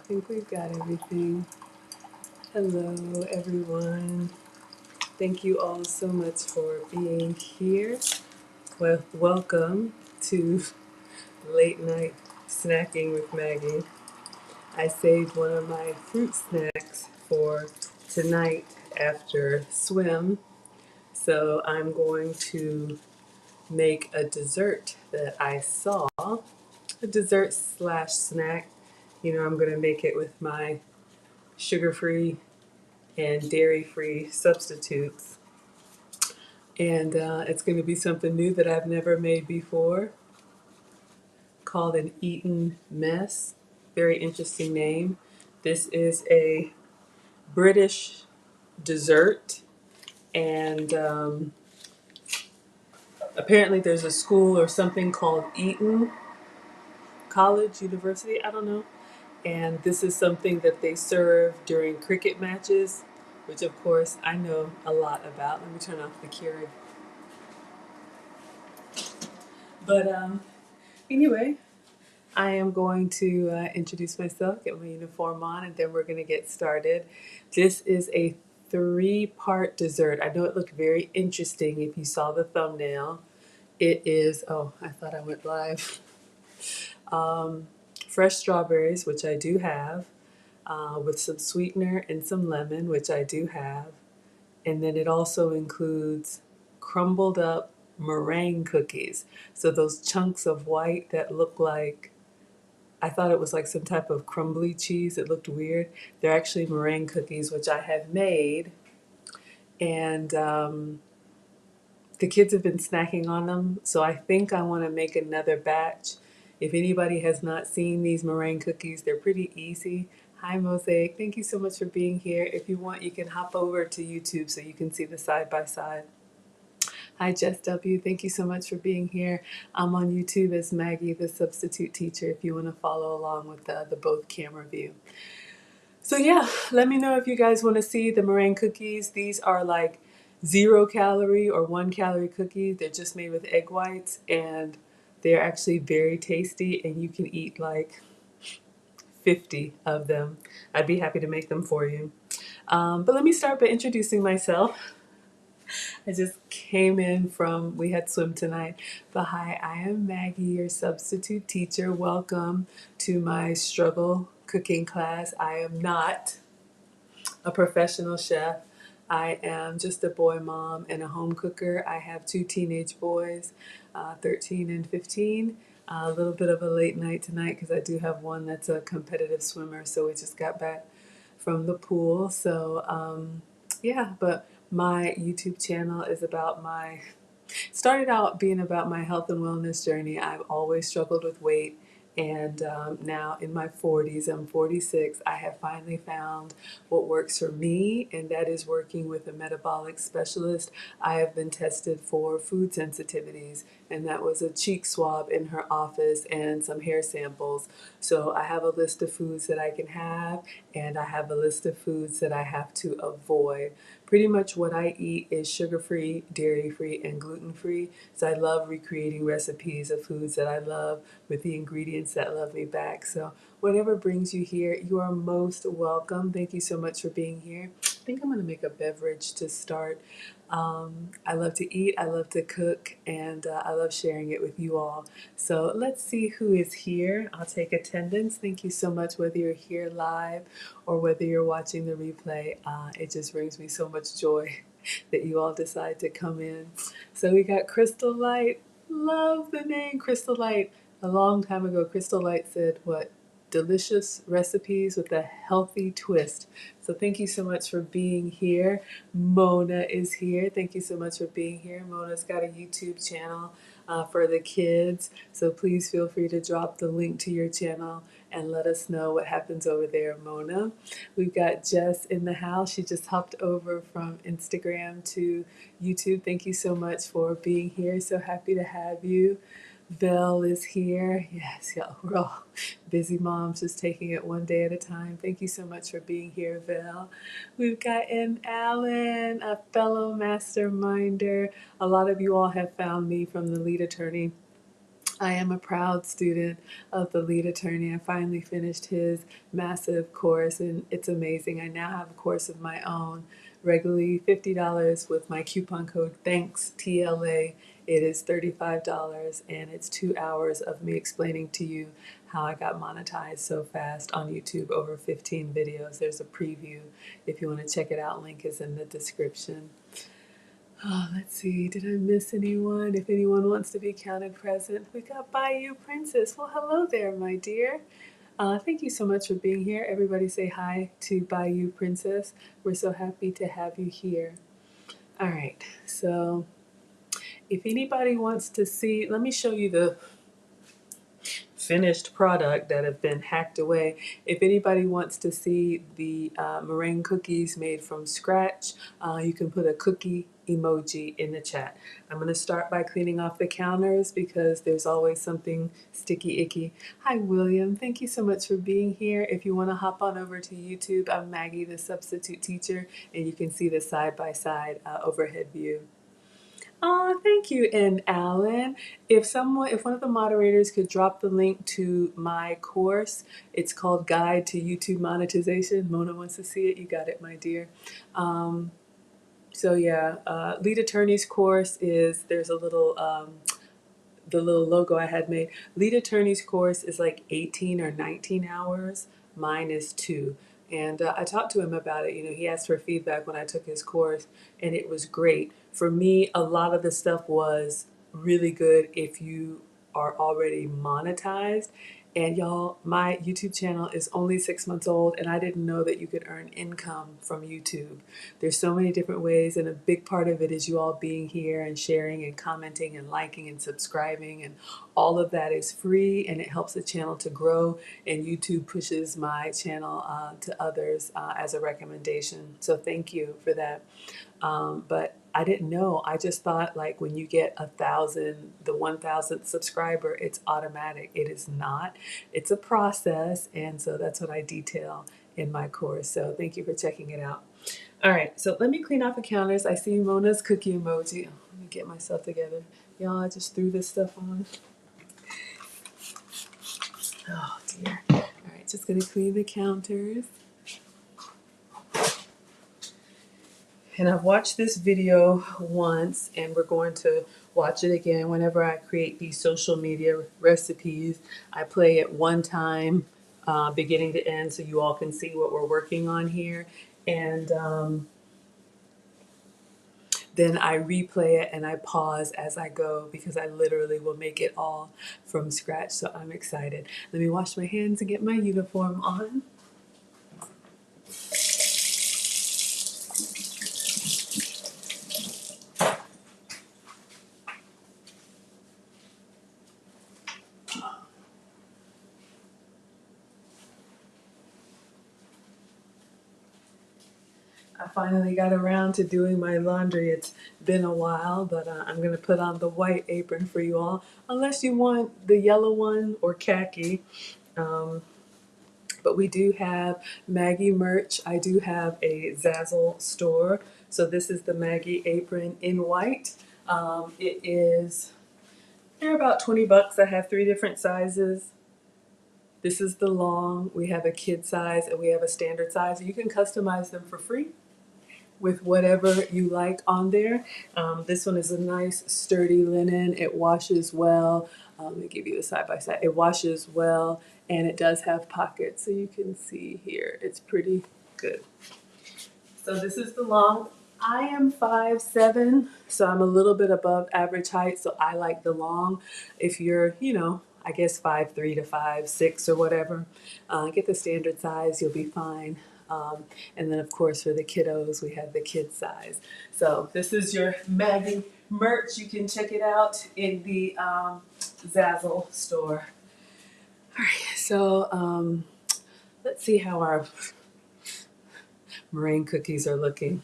I think we've got everything. Hello, everyone. Thank you all so much for being here. Well, welcome to Late Night Snacking with Maggie. I saved one of my fruit snacks for tonight after swim, so I'm going to make a dessert that I saw, a dessert slash snack. I'm going to make it with my sugar free and dairy free substitutes. And it's going to be something new that I've never made before called an ETON mess. Very interesting name. This is a British dessert, and apparently there's a school or something called Eton College, University, I don't know. And this is something that they serve during cricket matches, which of course I know a lot about. Let me turn off the Keurig. But anyway, I am going to introduce myself, get my uniform on, and then we're going to get started. This is a three-part dessert. I know it looked very interesting if you saw the thumbnail. It is, oh, I thought I went live. Fresh strawberries, which I do have, with some sweetener and some lemon, which I do have. And then it also includes crumbled up meringue cookies. So those chunks of white that look like, I thought it was like some type of crumbly cheese. It looked weird. They're actually meringue cookies, which I have made. And the kids have been snacking on them. So I think I want to make another batch. If anybody has not seen these meringue cookies, they're pretty easy. Hi, Mosaic. Thank you so much for being here. If you want, you can hop over to YouTube so you can see the side by side. Hi, Jess W. Thank you so much for being here. I'm on YouTube as Maggie, the substitute teacher, if you want to follow along with the both camera view. So yeah, let me know if you guys want to see the meringue cookies. These are like 0 calorie or 1 calorie cookies. They're just made with egg whites, and they're actually very tasty, and you can eat like 50 of them. I'd be happy to make them for you. But let me start by introducing myself. I just came in from, we had swim tonight. But hi, I am Maggie, your substitute teacher. Welcome to my struggle cooking class. I am not a professional chef. I am just a boy mom and a home cooker. I have two teenage boys, 13 and 15. A little bit of a late night tonight because I do have one that's a competitive swimmer. So we just got back from the pool. So yeah, but my YouTube channel is about started out being about my health and wellness journey. I've always struggled with weight. And now in my 40s, I'm 46, I have finally found what works for me, and that is working with a metabolic specialist. I have been tested for food sensitivities, and that was a cheek swab in her office and some hair samples. So I have a list of foods that I can have, and I have a list of foods that I have to avoid. Pretty much what I eat is sugar-free, dairy-free, and gluten-free. So I love recreating recipes of foods that I love with the ingredients that love me back. So whatever brings you here, you are most welcome. Thank you so much for being here. I think I'm going to make a beverage to start. I love to eat, I love to cook, and I love sharing it with you all. So let's see who is here. I'll take attendance. Thank you so much, whether you're here live or whether you're watching the replay. It just brings me so much joy that you all decide to come in. So we got Crystal Light. Love the name Crystal Light. A long time ago, Crystal Light said, what? Delicious recipes with a healthy twist. So thank you so much for being here. Mona is here. Thank you so much for being here. Mona's got a YouTube channel for the kids. So please feel free to drop the link to your channel and let us know what happens over there, Mona. We've got Jess in the house. She just hopped over from Instagram to YouTube. Thank you so much for being here. So happy to have you. Vel is here. Yes, yeah, we're all busy moms, just taking it one day at a time. Thank you so much for being here, Vel. We've got an Alan, a fellow masterminder. A lot of you all have found me from the Lead Attorney I am a proud student of the lead attorney. I finally finished his massive course and it's amazing. I now have a course of my own, regularly $50 with my coupon code THANKS TLA. It is $35 and it's 2 hours of me explaining to you how I got monetized so fast on YouTube, over 15 videos. There's a preview if you want to check it out. Link is in the description. Oh, let's see. Did I miss anyone? If anyone wants to be counted present, we got Bayou Princess. Well, hello there, my dear. Thank you so much for being here. Everybody say hi to Bayou Princess. We're so happy to have you here. All right. So if anybody wants to see, let me show you the finished product that have been hacked away. If anybody wants to see the meringue cookies made from scratch, you can put a cookie emoji in the chat. I'm going to start by cleaning off the counters because there's always something sticky icky. Hi William, thank you so much for being here. If you want to hop on over to YouTube, I'm Maggie, the substitute teacher, and you can see the side-by-side overhead view. Oh, thank you. And Alan, if one of the moderators could drop the link to my course, it's called Guide to YouTube Monetization. Mona wants to see it. You got it, my dear. So yeah, lead attorney's course is, there's a little, the little logo I had made. Lead attorney's course is like 18 or 19 hours. Mine is 2. And I talked to him about it. You know, he asked for feedback when I took his course, and it was great. For me, a lot of the stuff was really good if you are already monetized. And y'all, my YouTube channel is only 6 months old, and I didn't know that you could earn income from YouTube. There's so many different ways, and a big part of it is you all being here and sharing and commenting and liking and subscribing, and all of that is free, and it helps the channel to grow, and YouTube pushes my channel to others as a recommendation. So thank you for that. But I didn't know. I just thought like when you get 1,000, the 1,000th subscriber, it's automatic. It is not. It's a process, and so that's what I detail in my course. So thank you for checking it out. All right, so let me clean off the counters. I see Mona's cookie emoji. Let me get myself together. Y'all, I just threw this stuff on. Oh dear. All right, just gonna clean the counters. And I've watched this video once, and we're going to watch it again. Whenever I create these social media recipes, I play it one time, beginning to end, so you all can see what we're working on here. And then I replay it and I pause as I go because I literally will make it all from scratch. So I'm excited. Let me wash my hands and get my uniform on. I finally got around to doing my laundry. It's been a while, but I'm going to put on the white apron for you all, unless you want the yellow one or khaki. But we do have Maggie merch. I do have a Zazzle store. So this is the Maggie apron in white. They're about 20 bucks. I have 3 different sizes. This is the long. We have a kid size and we have a standard size. You can customize them for free with whatever you like on there. This one is a nice sturdy linen. It washes well. Let me give you the side by side. It washes well, and it does have pockets, so you can see here. It's pretty good. So this is the long. I am 5'7", so I'm a little bit above average height, so I like the long. If you're, I guess 5'3" to 5'6" or whatever, get the standard size, you'll be fine. And then, of course, for the kiddos, we have the kid size. So this is your Maggie merch. You can check it out in the Zazzle store. All right, so let's see how our meringue cookies are looking.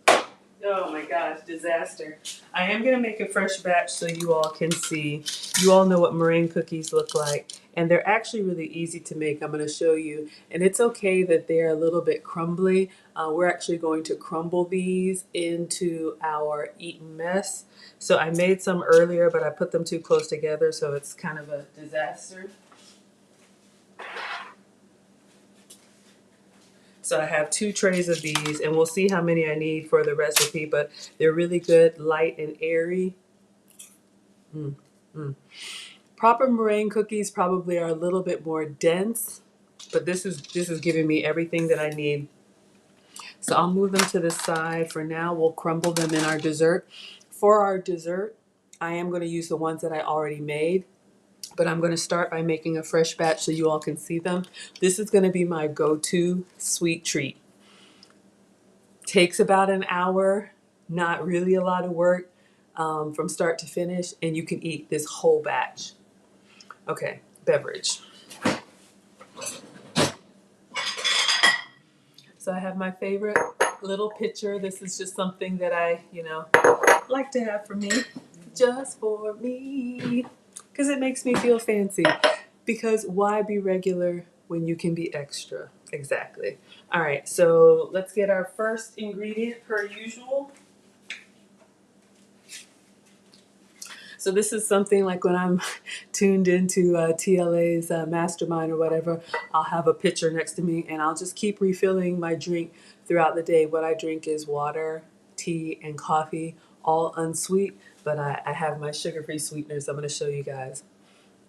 Oh my gosh, disaster. I am going to make a fresh batch so you all can see. You all know what meringue cookies look like, and they're actually really easy to make. I'm going to show you, and it's okay that they're a little bit crumbly. We're actually going to crumble these into our eaten mess. So I made some earlier, but I put them too close together, so it's kind of a disaster. So I have 2 trays of these, and we'll see how many I need for the recipe, but they're really good, light and airy. Proper meringue cookies probably are a little bit more dense, but this is giving me everything that I need. So I'll move them to the side for now. We'll crumble them in our dessert. For our dessert, I am going to use the ones that I already made, but I'm going to start by making a fresh batch so you all can see them. This is going to be my go-to sweet treat. Takes about an hour, not really a lot of work from start to finish, and you can eat this whole batch. Okay, beverage. So I have my favorite little pitcher. This is just something that I, like to have for me, just for me, because it makes me feel fancy. Because why be regular when you can be extra? Exactly. All right, so let's get our first ingredient per usual. So this is something like when I'm tuned into TLA's mastermind or whatever, I'll have a pitcher next to me and I'll just keep refilling my drink throughout the day. What I drink is water, tea, and coffee, all unsweet, but I have my sugar-free sweeteners I'm going to show you guys.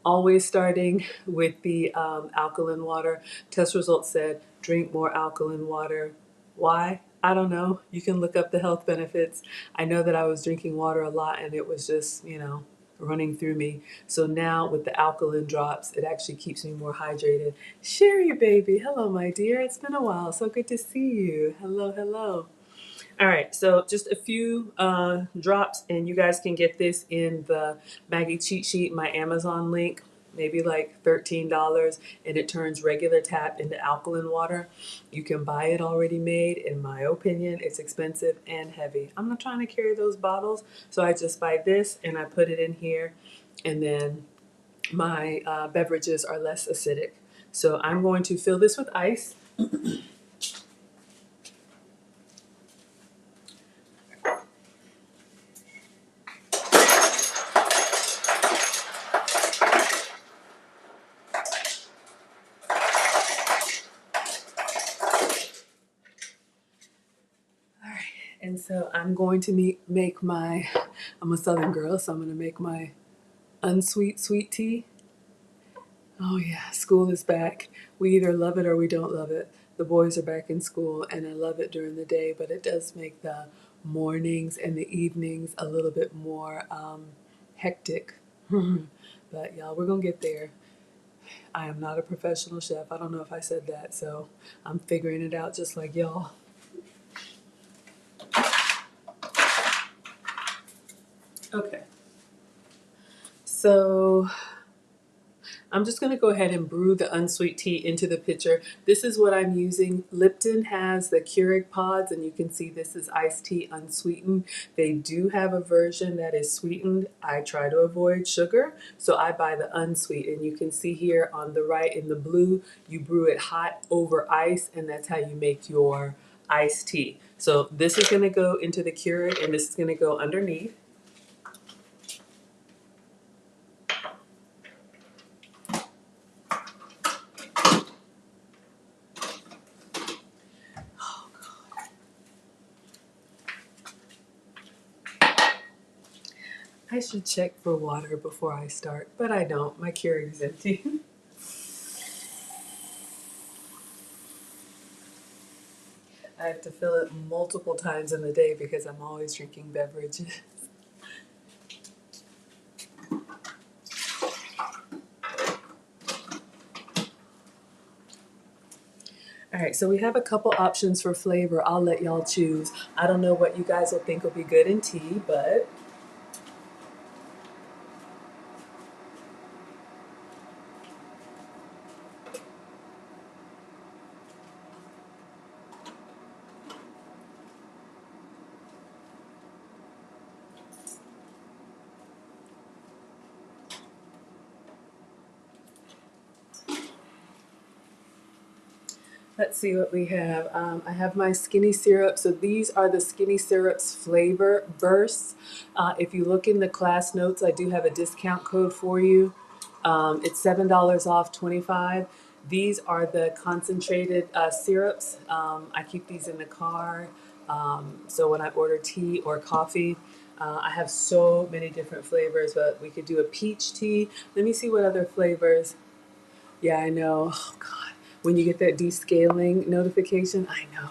Always starting with the alkaline water. Test results said drink more alkaline water. Why? I don't know. You can look up the health benefits. I know that I was drinking water a lot and it was just, running through me. So now with the alkaline drops, it actually keeps me more hydrated. Sherry, baby. Hello, my dear. It's been a while. So good to see you. Hello, hello. All right, so just a few drops, and you guys can get this in the Maggie cheat sheet, my Amazon link, maybe like $13, and it turns regular tap into alkaline water. You can buy it already made. In my opinion, it's expensive and heavy. I'm not trying to carry those bottles, so I just buy this and I put it in here, and then my beverages are less acidic. So I'm going to fill this with ice. And so I'm going to make I'm a Southern girl, so I'm going to make my unsweet sweet tea. Oh yeah, school is back. We either love it or we don't love it. The boys are back in school and I love it during the day, but it does make the mornings and the evenings a little bit more hectic. But y'all, we're going to get there. I am not a professional chef. I don't know if I said that, so I'm figuring it out just like y'all. Okay. So I'm just going to go ahead and brew the unsweet tea into the pitcher. This is what I'm using. Lipton has the Keurig pods, and you can see this is iced tea unsweetened. They do have a version that is sweetened. I try to avoid sugar, so I buy the unsweetened. And you can see here on the right in the blue, you brew it hot over ice, and that's how you make your iced tea. So this is going to go into the Keurig, and this is going to go underneath. I should check for water before I start, but I don't. My Keurig is empty. I have to fill it multiple times in the day because I'm always drinking beverages. All right, so we have a couple options for flavor. I'll let y'all choose. I don't know what you guys will think will be good in tea, but Let's see what we have. I have my skinny syrup. So these are the skinny syrups flavor bursts. If you look in the class notes, I do have a discount code for you. It's $7 off 25. These are the concentrated syrups. I keep these in the car. So when I order tea or coffee, I have so many different flavors, but we could do a peach tea. Let me see what other flavors. Yeah, I know. Oh, God. When you get that descaling notification, I know.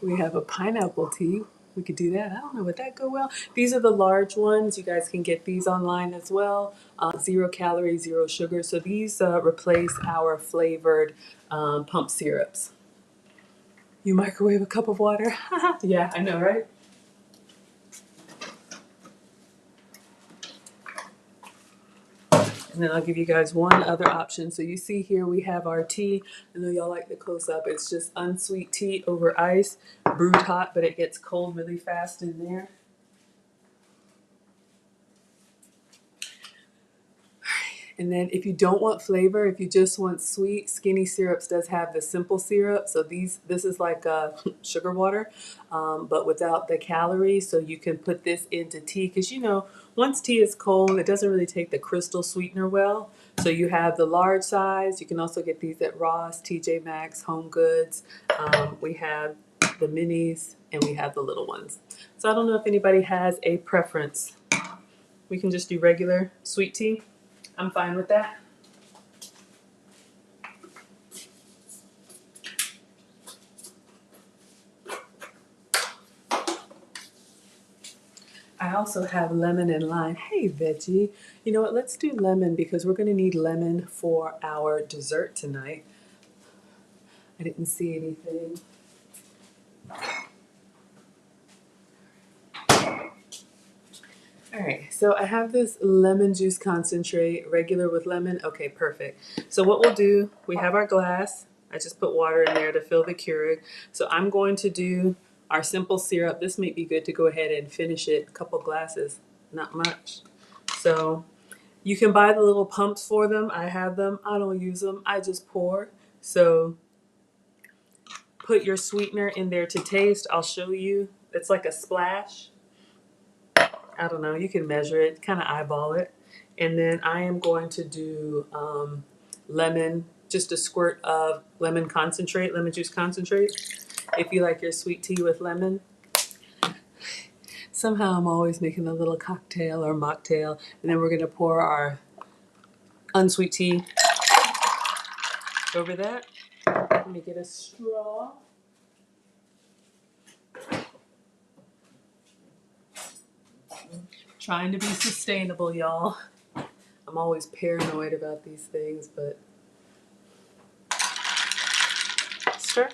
We have a pineapple tea. We could do that. I don't know, would that go well? These are the large ones. You guys can get these online as well. 0 calorie, 0 sugar. So these replace our flavored pump syrups. You microwave a cup of water? Yeah, I know, right? And then I'll give you guys one other option. So you see here we have our tea. I know y'all like the close up. It's just unsweet tea over ice, brewed hot, but it gets cold really fast in there. And then if you don't want flavor, if you just want sweet, Skinny Syrups does have the simple syrup. So this is like sugar water, but without the calories. So you can put this into tea because once tea is cold, it doesn't really take the crystal sweetener well. So you have the large size. You can also get these at Ross, TJ Maxx, Home Goods. We have the minis and we have the little ones. So I don't know if anybody has a preference. We can just do regular sweet tea. I'm fine with that. I also have lemon and lime. Hey, veggie. You know what? Let's do lemon because we're going to need lemon for our dessert tonight. I didn't see anything. All right, so I have this lemon juice concentrate, regular with lemon. Okay, perfect. So what we'll do, we have our glass. I just put water in there to fill the Keurig. So I'm going to do our simple syrup. This might be good to go ahead and finish it. A couple glasses, not much. So you can buy the little pumps for them. I have them. I don't use them. I just pour. So put your sweetener in there to taste. I'll show you. It's like a splash. I don't know, you can measure it, kind of eyeball it. And then I am going to do lemon, just a squirt of lemon concentrate, lemon juice concentrate. If you like your sweet tea with lemon. Somehow I'm always making a little cocktail or mocktail. And then we're going to pour our unsweet tea over that. Let me get a straw. Trying to be sustainable, y'all. I'm always paranoid about these things, but sure.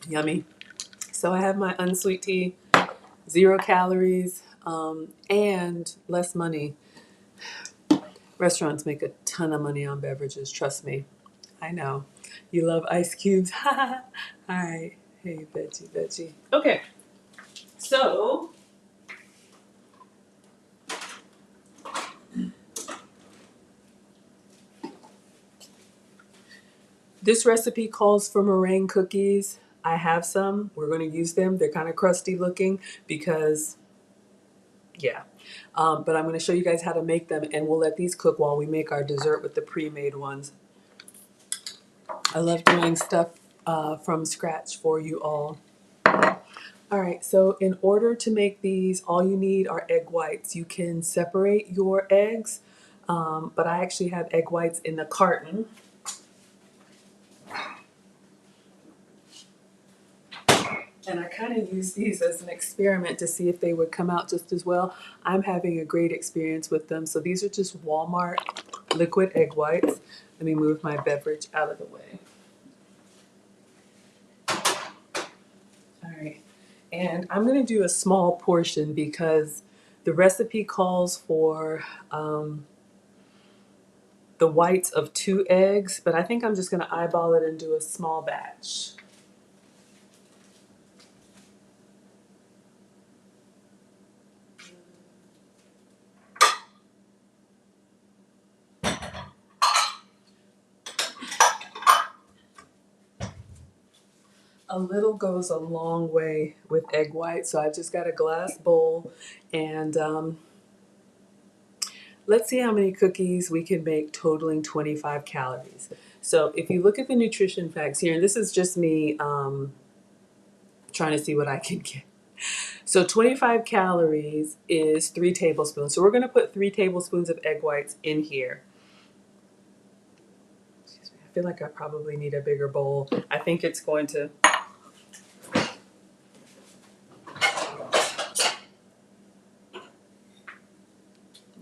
Yummy. So I have my unsweet tea, 0 calories, and less money. Restaurants make a ton of money on beverages, trust me. I know. You love ice cubes. All right. Hey, veggie, veggie. Okay. So this recipe calls for meringue cookies. I have some. We're going to use them. They're kind of crusty looking because, yeah. But I'm going to show you guys how to make them, and we'll let these cook while we make our dessert with the pre-made ones. I love doing stuff from scratch for you all. All right, so in order to make these, all you need are egg whites. You can separate your eggs, but I actually have egg whites in the carton. And I kind of use these as an experiment to see if they would come out just as well. I'm having a great experience with them. So these are just Walmart liquid egg whites. Let me move my beverage out of the way. All right. And I'm going to do a small portion because the recipe calls for the whites of 2 eggs, but I think I'm just going to eyeball it and do a small batch. A little goes a long way with egg white. So I've just got a glass bowl, and let's see how many cookies we can make totaling 25 calories. So if you look at the nutrition facts here, and this is just me trying to see what I can get. So 25 calories is 3 tablespoons. So we're going to put 3 tablespoons of egg whites in here. Excuse me. I feel like I probably need a bigger bowl. I think it's going to...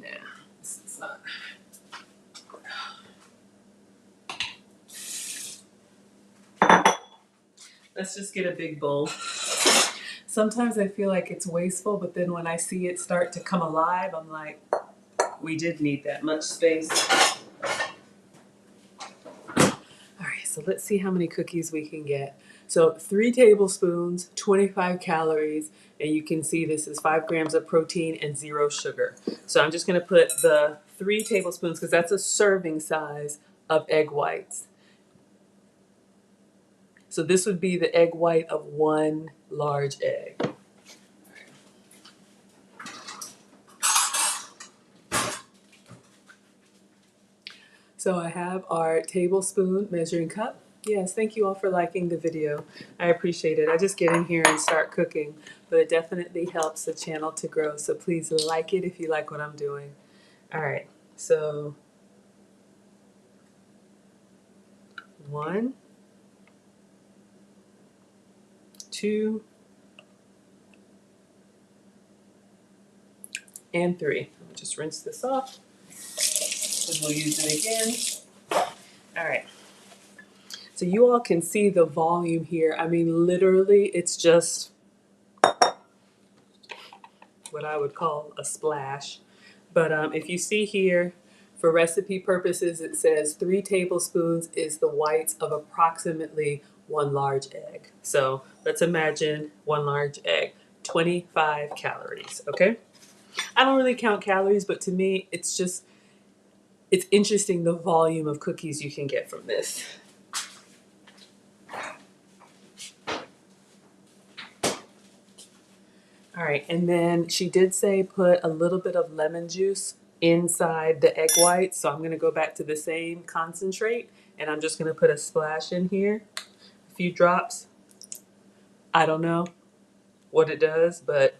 Yeah, this is not... Let's just get a big bowl. Sometimes I feel like it's wasteful, but then when I see it start to come alive, I'm like, we did need that much space. All right, so let's see how many cookies we can get. So 3 tablespoons, 25 calories, and you can see this is 5 grams of protein and 0 sugar. So I'm just gonna put the 3 tablespoons, because that's a serving size of egg whites. So this would be the egg white of 1 large egg. So I have our tablespoon measuring cup. Yes, thank you all for liking the video. I appreciate it. I just get in here and start cooking, but it definitely helps the channel to grow. So please like it if you like what I'm doing. All right, so 1, 2, and 3. Let me just rinse this off, and we'll use it again. All right. So you all can see the volume here. I mean, literally, it's just what I would call a splash. But if you see here, for recipe purposes, it says 3 tablespoons is the whites of approximately 1 large egg. So let's imagine 1 large egg, 25 calories, okay? I don't really count calories, but to me, it's interesting the volume of cookies you can get from this. All right, and then she did say put a little bit of lemon juice inside the egg white. So I'm gonna go back to the same concentrate, and I'm just gonna put a splash in here, a few drops. I don't know what it does, but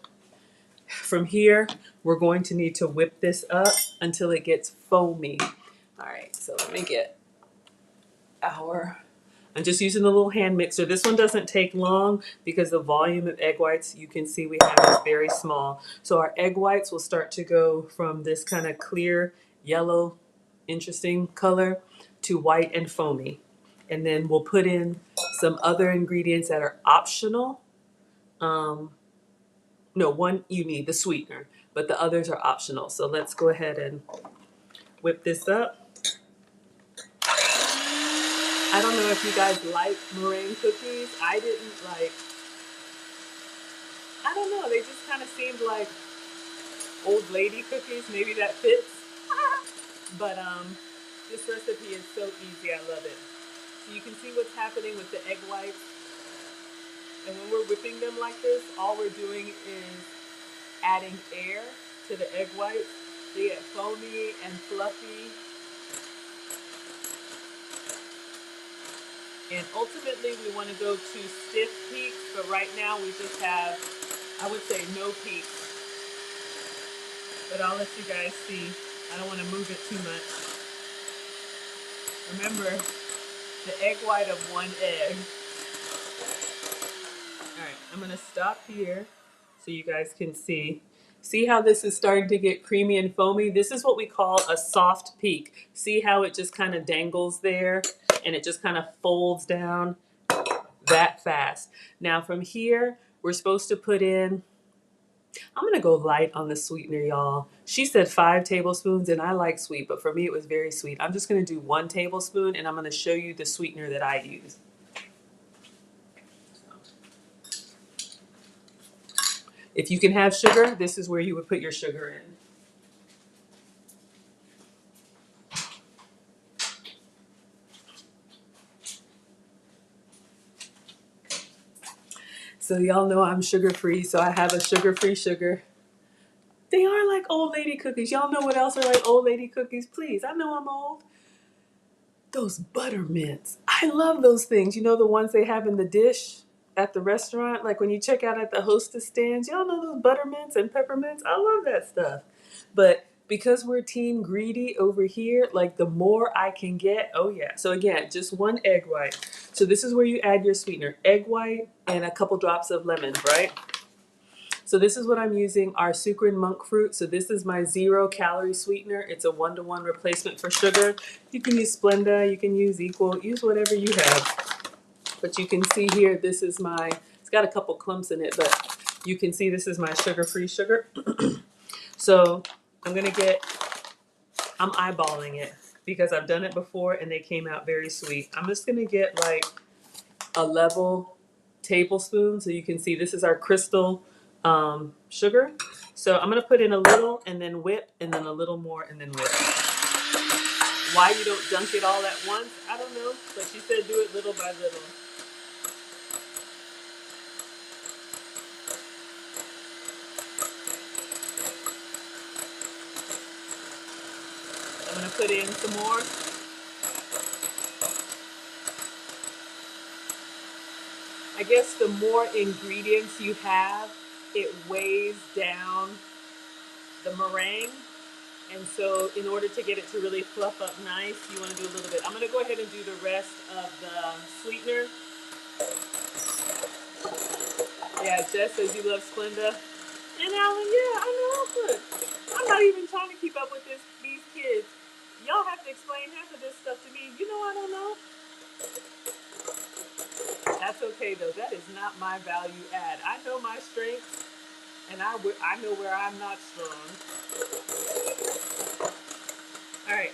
from here, we're going to need to whip this up until it gets foamy. All right, so let me get I'm just using the little hand mixer. This one doesn't take long because the volume of egg whites you can see we have is very small. So our egg whites will start to go from this kind of clear yellow, interesting color to white and foamy. And then we'll put in some other ingredients that are optional. No, one you need, the sweetener, but the others are optional. So let's go ahead and whip this up. I don't know if you guys like meringue cookies. I didn't like, I don't know, they just kind of seemed like old lady cookies. Maybe that fits. But this recipe is so easy. I love it. So you can see what's happening with the egg whites. And when we're whipping them like this, all we're doing is adding air to the egg whites. They get foamy and fluffy. And ultimately, we want to go to stiff peaks, but right now we just have, I would say, no peaks. But I'll let you guys see. I don't want to move it too much. Remember, the egg white of 1 egg. All right, I'm going to stop here so you guys can see. See how this is starting to get creamy and foamy? This is what we call a soft peak. See how it just kind of dangles there and it just kind of folds down that fast. Now from here, we're supposed to put in, I'm gonna go light on the sweetener, y'all. She said 5 tablespoons and I like sweet, but for me it was very sweet. I'm just gonna do 1 tablespoon and I'm gonna show you the sweetener that I use. If you can have sugar, this is where you would put your sugar in. So y'all know I'm sugar-free, so I have a sugar-free sugar. They are like old lady cookies. Y'all know what else are like old lady cookies? Please, I know I'm old. Those buttermints. I love those things. You know the ones they have in the dish at the restaurant? Like when you check out at the hostess stands, y'all know those buttermints and peppermints? I love that stuff. But because we're team greedy over here, like the more I can get, oh yeah. So again, just one egg white. So this is where you add your sweetener. Egg white and a couple drops of lemon, right? So this is what I'm using, our sucre and monk fruit. So this is my 0-calorie sweetener. It's a 1-to-1 replacement for sugar. You can use Splenda, you can use Equal, use whatever you have. But you can see here, this is my, it's got a couple clumps in it, but you can see this is my sugar-free sugar. So I'm eyeballing it because I've done it before and they came out very sweet. I'm just gonna get like a level tablespoon. So you can see this is our crystal sugar. So I'm gonna put in a little and then whip and then a little more and then whip. Why you don't dunk it all at once, I don't know, but she said do it little by little. I'm gonna put in some more. I guess the more ingredients you have, it weighs down the meringue. And so in order to get it to really fluff up nice, you want to do a little bit. I'm going to go ahead and do the rest of the sweetener. Yeah, Zest says you love Splenda. And Alan, yeah, I know. Look, I'm not even trying to keep up with these kids. Y'all have to explain half of this stuff to me. You know I don't know. That's okay, though. That is not my value add. I know my strengths, and I know where I'm not strong. All right.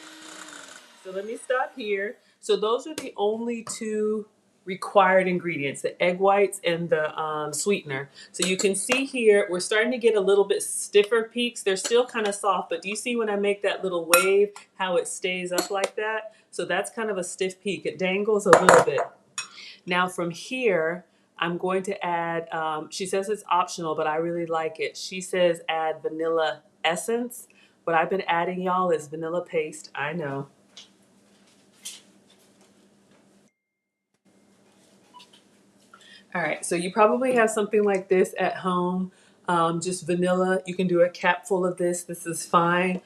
So let me stop here. So those are the only two required ingredients, the egg whites and the sweetener. So you can see here, we're starting to get a little bit stiffer peaks. They're still kind of soft, but do you see when I make that little wave, how it stays up like that? So that's kind of a stiff peak. It dangles a little bit. Now from here, I'm going to add, she says it's optional, but I really like it. She says add vanilla essence. What I've been adding, y'all, is vanilla paste. I know. All right, so you probably have something like this at home, just vanilla. You can do a cap full of this. This is fine.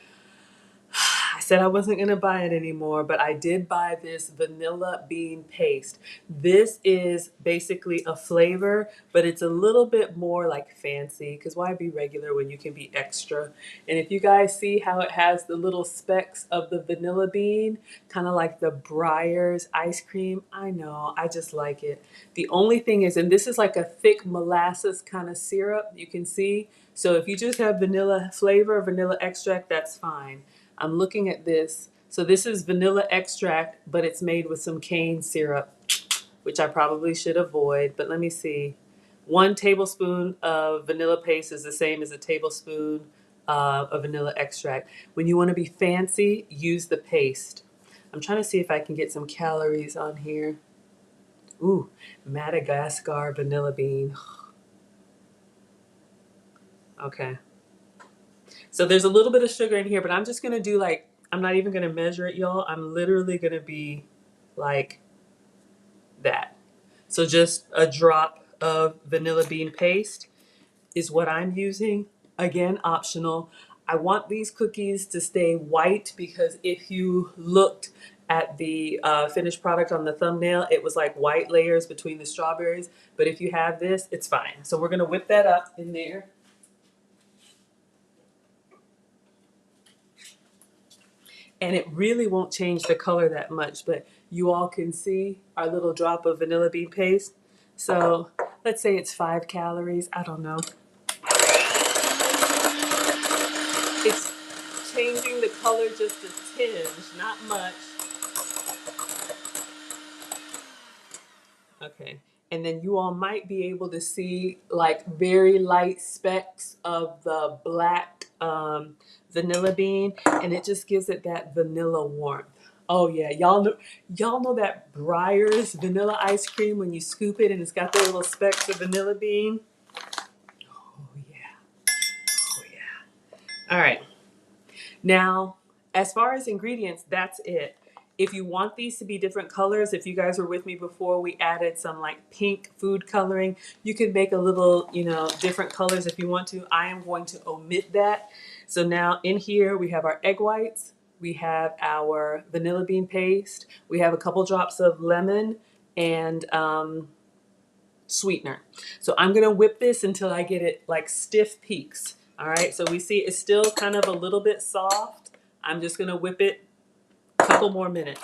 I said I wasn't going to buy it anymore, but I did buy this vanilla bean paste. This is basically a flavor, but it's a little bit more like fancy because why be regular when you can be extra? And if you guys see how it has the little specks of the vanilla bean, kind of like the Breyers ice cream, I know, I just like it. The only thing is, and this is like a thick molasses kind of syrup, you can see. So if you just have vanilla flavor, vanilla extract, that's fine. I'm looking at this. So this is vanilla extract, but it's made with some cane syrup, which I probably should avoid. But let me see. 1 tablespoon of vanilla paste is the same as a tablespoon of vanilla extract. When you want to be fancy, use the paste. I'm trying to see if I can get some calories on here. Ooh, Madagascar vanilla bean. Okay. So there's a little bit of sugar in here, but I'm just going to do like, I'm not even going to measure it, y'all. I'm literally going to be like that. So just a drop of vanilla bean paste is what I'm using. Again, optional. I want these cookies to stay white because if you looked at the finished product on the thumbnail, it was like white layers between the strawberries. But if you have this, it's fine. So we're going to whip that up in there. And it really won't change the color that much, but you all can see our little drop of vanilla bean paste. So let's say it's 5 calories. I don't know. It's changing the color just a tinge, not much. Okay. And then you all might be able to see like very light specks of the black vanilla bean, and it just gives it that vanilla warmth. Oh yeah, y'all know that Breyer's vanilla ice cream when you scoop it and it's got the little specks of vanilla bean. Oh yeah, oh yeah. All right. Now, as far as ingredients, that's it. If you want these to be different colors, if you guys were with me before, we added some like pink food coloring. You can make a little, different colors if you want to. I am going to omit that. So now in here we have our egg whites, we have our vanilla bean paste, we have a couple drops of lemon and sweetener. So I'm gonna whip this until I get it like stiff peaks. All right, so we see it's still kind of a little bit soft. I'm just gonna whip it a couple more minutes.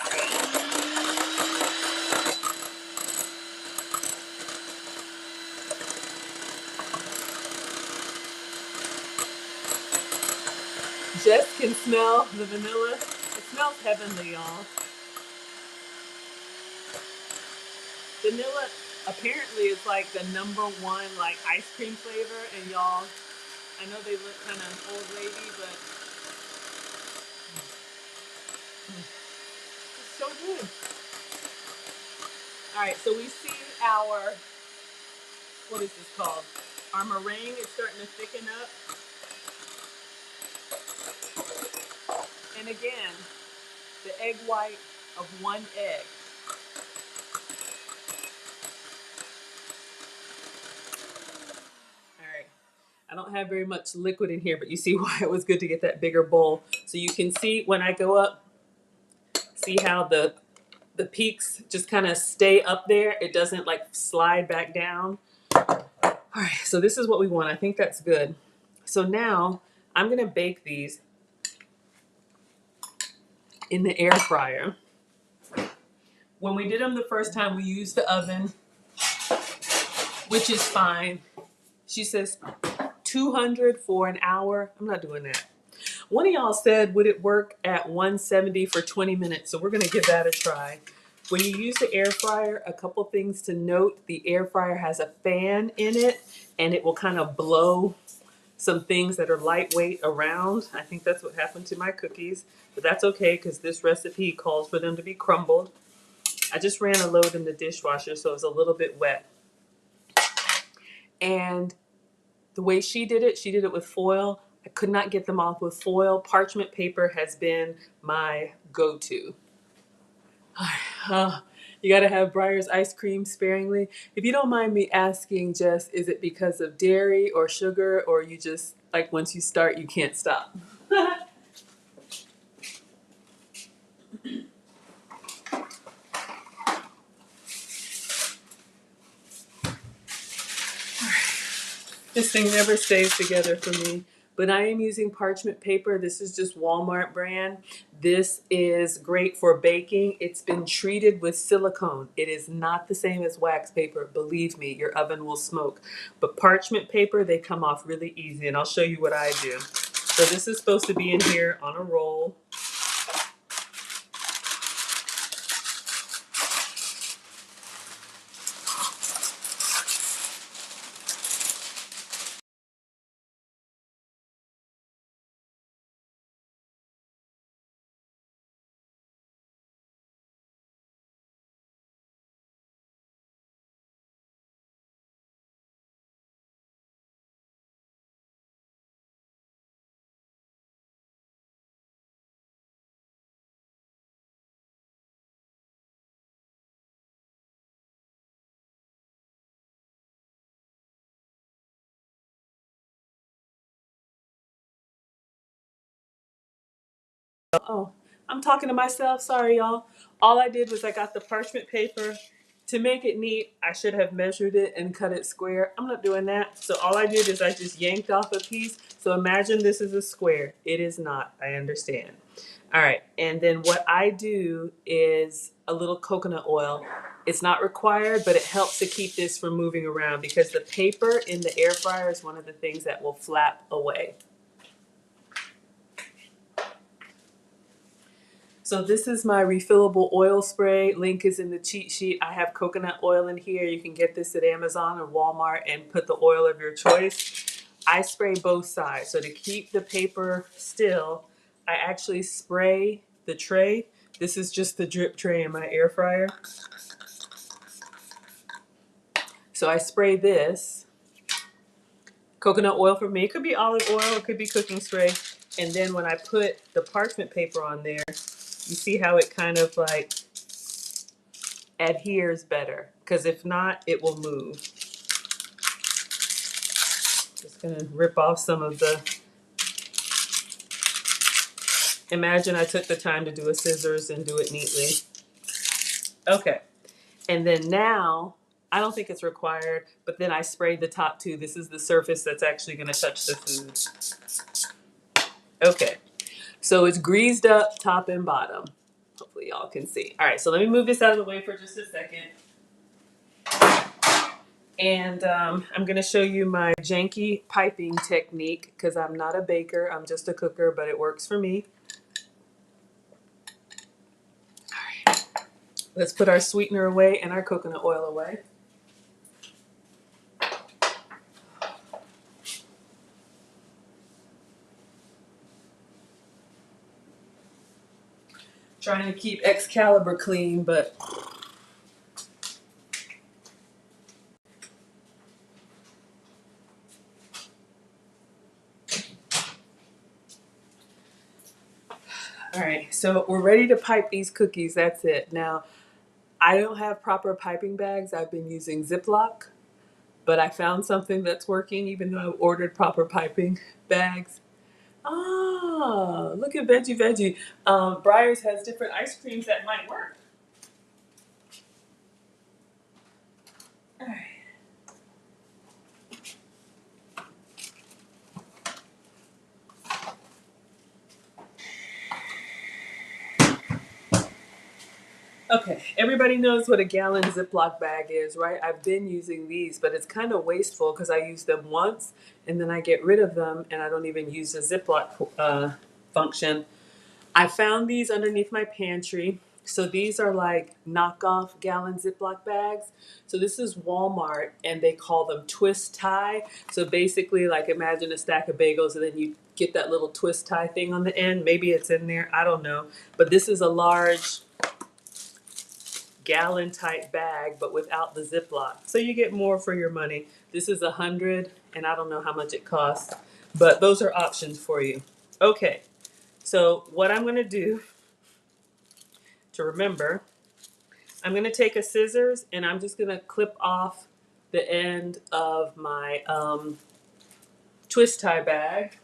Jess can smell the vanilla. It smells heavenly, y'all. Vanilla apparently is like the number one like ice cream flavor, and y'all, I know they look kind of old lady, but it's so good. All right, so we see our, what is this called? Our meringue is starting to thicken up. And again, the egg white of one egg. All right. I don't have very much liquid in here, but you see why it was good to get that bigger bowl. So you can see when I go up, see how the peaks just kind of stay up there. It doesn't like slide back down. All right, so this is what we want. I think that's good. So now I'm gonna bake these in the air fryer. When we did them the first time, we used the oven, which is fine. She says 200 for an hour. I'm not doing that. One of y'all said, would it work at 170 for 20 minutes? So we're going to give that a try. When you use the air fryer, a couple things to note. The air fryer has a fan in it, and it will kind of blow some things that are lightweight around. I think that's what happened to my cookies, but that's okay because this recipe calls for them to be crumbled. I just ran a load in the dishwasher, so it's a little bit wet. And the way she did it with foil. I could not get them off with foil. Parchment paper has been my go-to. You got to have Breyer's ice cream sparingly. If you don't mind me asking, Jess, is it because of dairy or sugar, or you just, like, once you start, you can't stop? This thing never stays together for me. But I am using parchment paper. This is just Walmart brand. This is great for baking. It's been treated with silicone. It is not the same as wax paper. Believe me, your oven will smoke. But parchment paper, they come off really easy. And I'll show you what I do. So this is supposed to be in here on a roll. Oh, I'm talking to myself. Sorry, y'all. All I did was I got the parchment paper. To make it neat, I should have measured it and cut it square. I'm not doing that. So all I did is I just yanked off a piece. So imagine this is a square. It is not. I understand. All right. And then what I do is a little coconut oil. It's not required, but it helps to keep this from moving around because the paper in the air fryer is one of the things that will flap away. So this is my refillable oil spray. Link is in the cheat sheet. I have coconut oil in here. You can get this at Amazon or Walmart and put the oil of your choice. I spray both sides. So to keep the paper still, I actually spray the tray This is just the drip tray in my air fryer. So I spray this. Coconut oil for me. It could be olive oil, it could be cooking spray. And then when I put the parchment paper on there, you see how it kind of like adheres better. Because if not, it will move. Just gonna rip off some of the... Imagine I took the time to do a scissors and do it neatly. Okay. And then now, I don't think it's required, but then I sprayed the top too. This is the surface that's actually gonna touch the food. Okay. So it's greased up top and bottom. Hopefully y'all can see. All right, so let me move this out of the way for just a second. And I'm gonna show you my janky piping technique because I'm not a baker, I'm just a cooker, but it works for me. All right, let's put our sweetener away and our coconut oil away. Trying to keep Excalibur clean, but all right, so we're ready to pipe these cookies. That's it. Now, I don't have proper piping bags. I've been using Ziploc, but I found something that's working even though I ordered proper piping bags. Ah, look at Veggie. Breyers has different ice creams that might work. All right. Okay, everybody knows what a gallon Ziploc bag is, right? I've been using these, but it's kind of wasteful because I use them once and then I get rid of them and I don't even use the Ziploc function. I found these underneath my pantry. So these are like knockoff gallon Ziploc bags. So this is Walmart and they call them twist tie. So basically like imagine a stack of bagels and then you get that little twist tie thing on the end. Maybe it's in there, I don't know. But this is a large gallon type bag, but without the Ziploc. So you get more for your money. This is 100 and I don't know how much it costs, but those are options for you. Okay, so what I'm gonna do to remember, I'm gonna take a scissors and I'm just gonna clip off the end of my twist tie bag.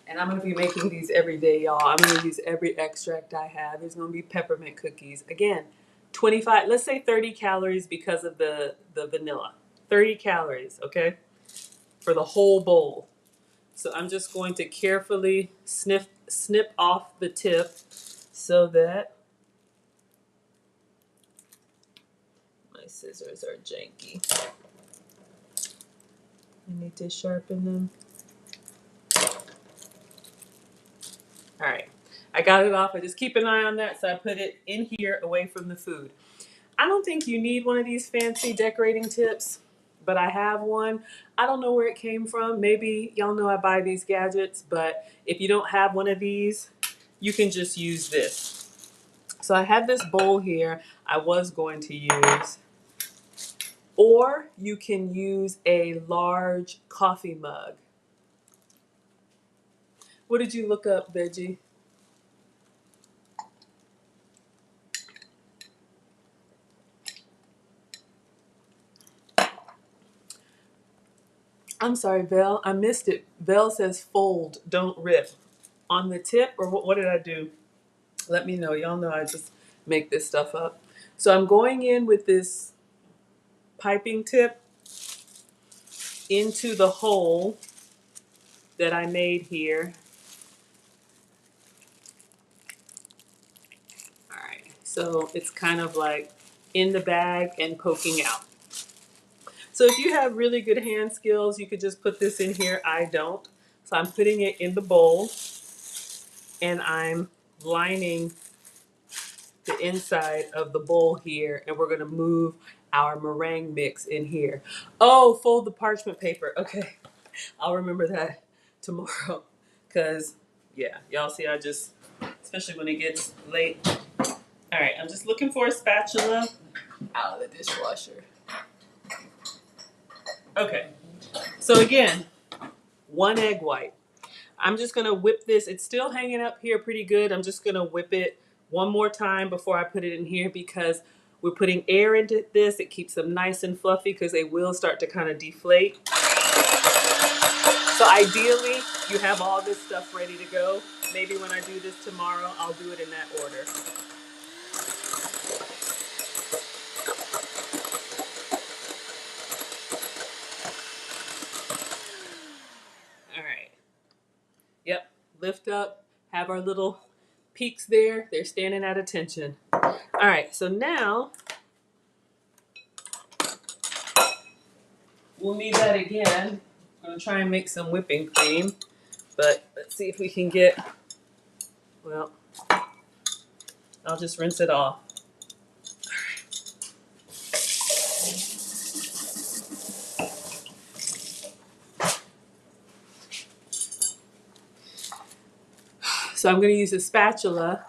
And I'm gonna be making these every day, y'all. I'm gonna use every extract I have. There's gonna be peppermint cookies. Again, 25, let's say 30 calories because of the vanilla. 30 calories, okay? For the whole bowl. So I'm just going to carefully snip off the tip so that my scissors are janky. I need to sharpen them. All right, I got it off. I just keep an eye on that. So I put it in here away from the food. I don't think you need one of these fancy decorating tips, but I have one. I don't know where it came from. Maybe y'all know I buy these gadgets, but if you don't have one of these, you can just use this. So I have this bowl here I was going to use, or you can use a large coffee mug. What did you look up, Veggie? I'm sorry, Vel. I missed it. Vel says fold, don't rip. On the tip, or what did I do? Let me know. Y'all know I just make this stuff up. So I'm going in with this piping tip into the hole that I made here. All right. So it's kind of like in the bag and poking out. So if you have really good hand skills, you could just put this in here. I don't. So I'm putting it in the bowl and I'm lining the inside of the bowl here, and we're gonna move our meringue mix in here. Oh, fold the parchment paper. Okay, I'll remember that tomorrow because Yeah, y'all see I just, especially when it gets late. All right, I'm just looking for a spatula out of the dishwasher. Okay, so again, 1 egg white. I'm just gonna whip this. It's still hanging up here pretty good. I'm just gonna whip it one more time before I put it in here because we're putting air into this. It keeps them nice and fluffy because they will start to kind of deflate. So ideally, you have all this stuff ready to go. Maybe when I do this tomorrow, I'll do it in that order. All right. Yep. Lift up. Have our little peaks there. They're standing at attention. All right. So now we'll need that again. I'm going to try and make some whipping cream. But let's see if we can get, well, I'll just rinse it off. So I'm going to use a spatula.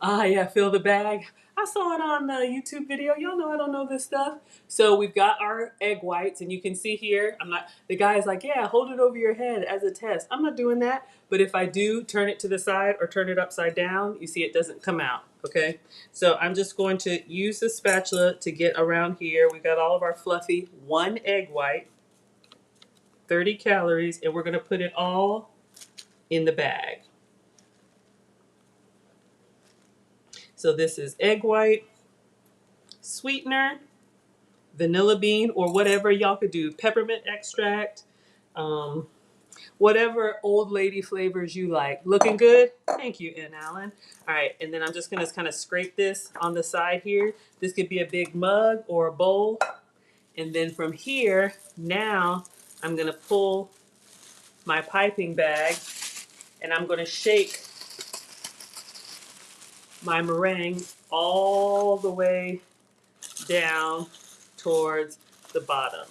Ah, yeah, fill the bag. I saw it on the YouTube video. Y'all know I don't know this stuff. So we've got our egg whites, and you can see here, the guy is like, yeah, hold it over your head as a test. I'm not doing that. But if I do turn it to the side or turn it upside down, you see it doesn't come out, okay? So I'm just going to use the spatula to get around here. We got all of our fluffy 1 egg white, 30 calories, and we're gonna put it all in the bag. So this is egg white, sweetener, vanilla bean, or whatever y'all could do, peppermint extract, whatever old lady flavors you like. Looking good? Thank you, N. Allen. All right, and then I'm just gonna kind of scrape this on the side here. This could be a big mug or a bowl. And then from here, now I'm gonna pull my piping bag and I'm gonna shake my meringue all the way down towards the bottom.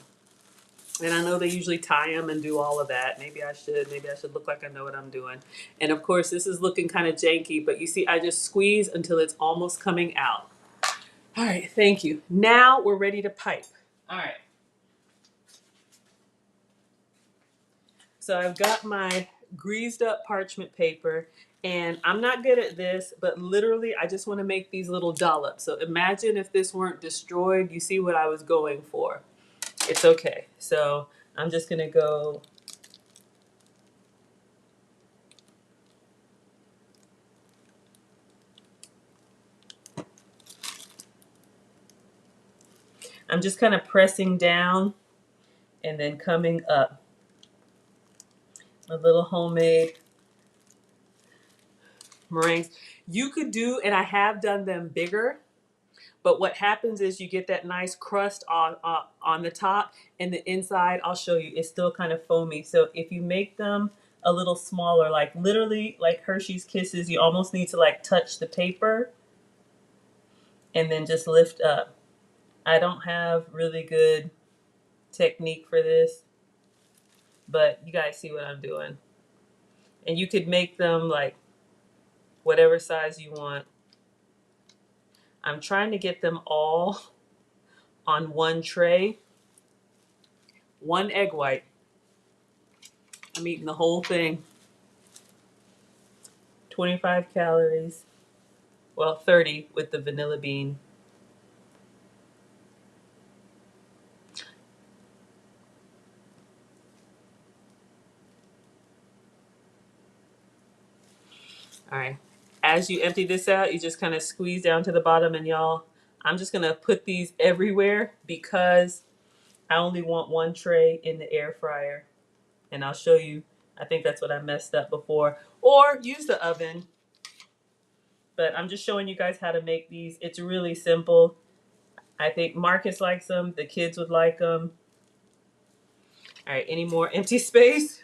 And I know they usually tie them and do all of that. Maybe I should look like I know what I'm doing. And of course, this is looking kind of janky, but you see, I just squeeze until it's almost coming out. All right, thank you. Now we're ready to pipe. All right. So I've got my greased up parchment paper, and I'm not good at this, but literally I just want to make these little dollops. So imagine if this weren't destroyed. You see what I was going for. It's okay. So I'm just going to go. I'm just kind of pressing down and then coming up. A little homemade meringues. You could do, and I have done them bigger, but what happens is you get that nice crust on the top, and the inside, I'll show you, it's still kind of foamy. So if you make them a little smaller, like literally like Hershey's Kisses, you almost need to like touch the paper and then just lift up. I don't have really good technique for this, but you guys see what I'm doing. And you could make them like whatever size you want. I'm trying to get them all on one tray. 1 egg white. I'm eating the whole thing. 25 calories. Well, 30 with the vanilla bean. All right. As you empty this out, you just kind of squeeze down to the bottom, and y'all, I'm just gonna put these everywhere because I only want 1 tray in the air fryer. And I'll show you, I think that's what I messed up before. Or use the oven. But I'm just showing you guys how to make these. It's really simple. I think Marcus likes them. The kids would like them. All right, any more empty space?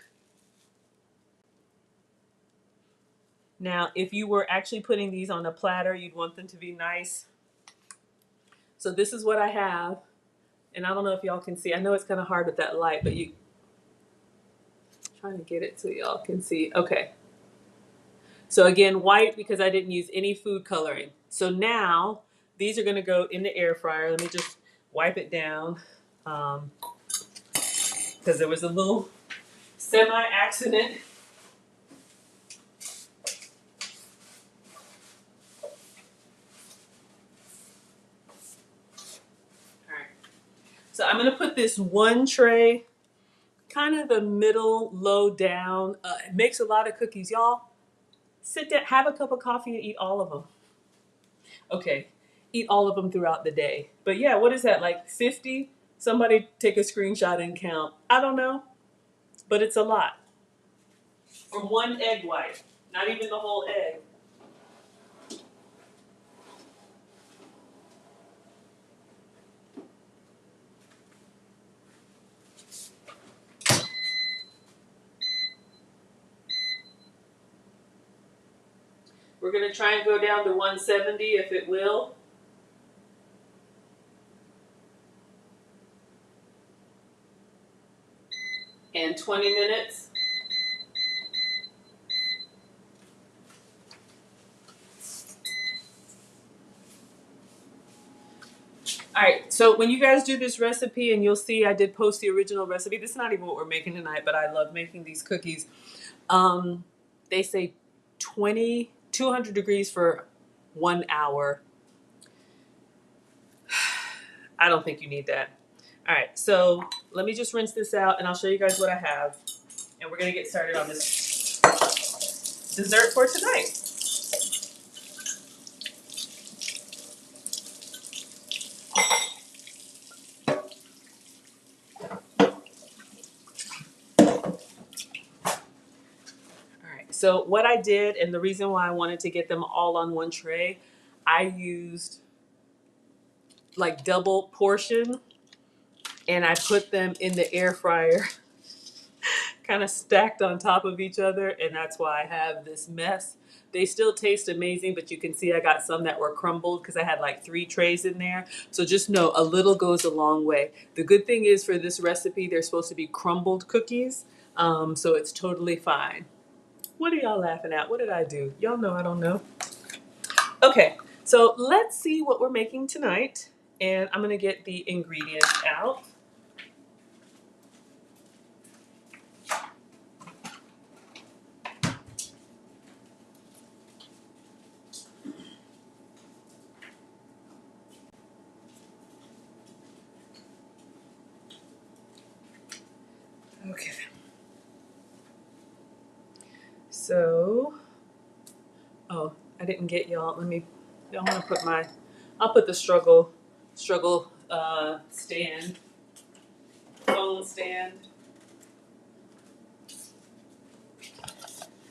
Now, if you were actually putting these on a platter, you'd want them to be nice. So this is what I have. And I don't know if y'all can see. I know it's kind of hard with that light, but trying to get it so y'all can see. Okay. So again, white because I didn't use any food coloring. So now these are gonna go in the air fryer. Let me just wipe it down because there was a little semi-accident. All right. So I'm gonna put this one tray, kind of the middle, low down. It makes a lot of cookies, y'all. Sit down, have a cup of coffee, and eat all of them. Okay, eat all of them throughout the day. But yeah, what is that, like 50? Somebody take a screenshot and count. I don't know, but it's a lot. For one egg white, not even the whole egg. We're gonna try and go down to 170 if it will. And 20 minutes. All right, so when you guys do this recipe, and you'll see I did post the original recipe. This is not even what we're making tonight, but I love making these cookies. They say 200 degrees for 1 hour. I don't think you need that. All right, so let me just rinse this out and I'll show you guys what I have. And we're gonna get started on this dessert for tonight. All right, so what I did, and the reason why I wanted to get them all on one tray, I used like double portion and I put them in the air fryer kind of stacked on top of each other, and that's why I have this mess. They still taste amazing, but you can see I got some that were crumbled because I had like 3 trays in there. So just know a little goes a long way. The good thing is for this recipe, they're supposed to be crumbled cookies, so it's totally fine. What are y'all laughing at? What did I do? Y'all know I don't know. Okay, so let's see what we're making tonight, and I'm gonna get the ingredients out. Okay. So, oh, I didn't get y'all. Y'all want to put I'll put the struggle stand, phone stand.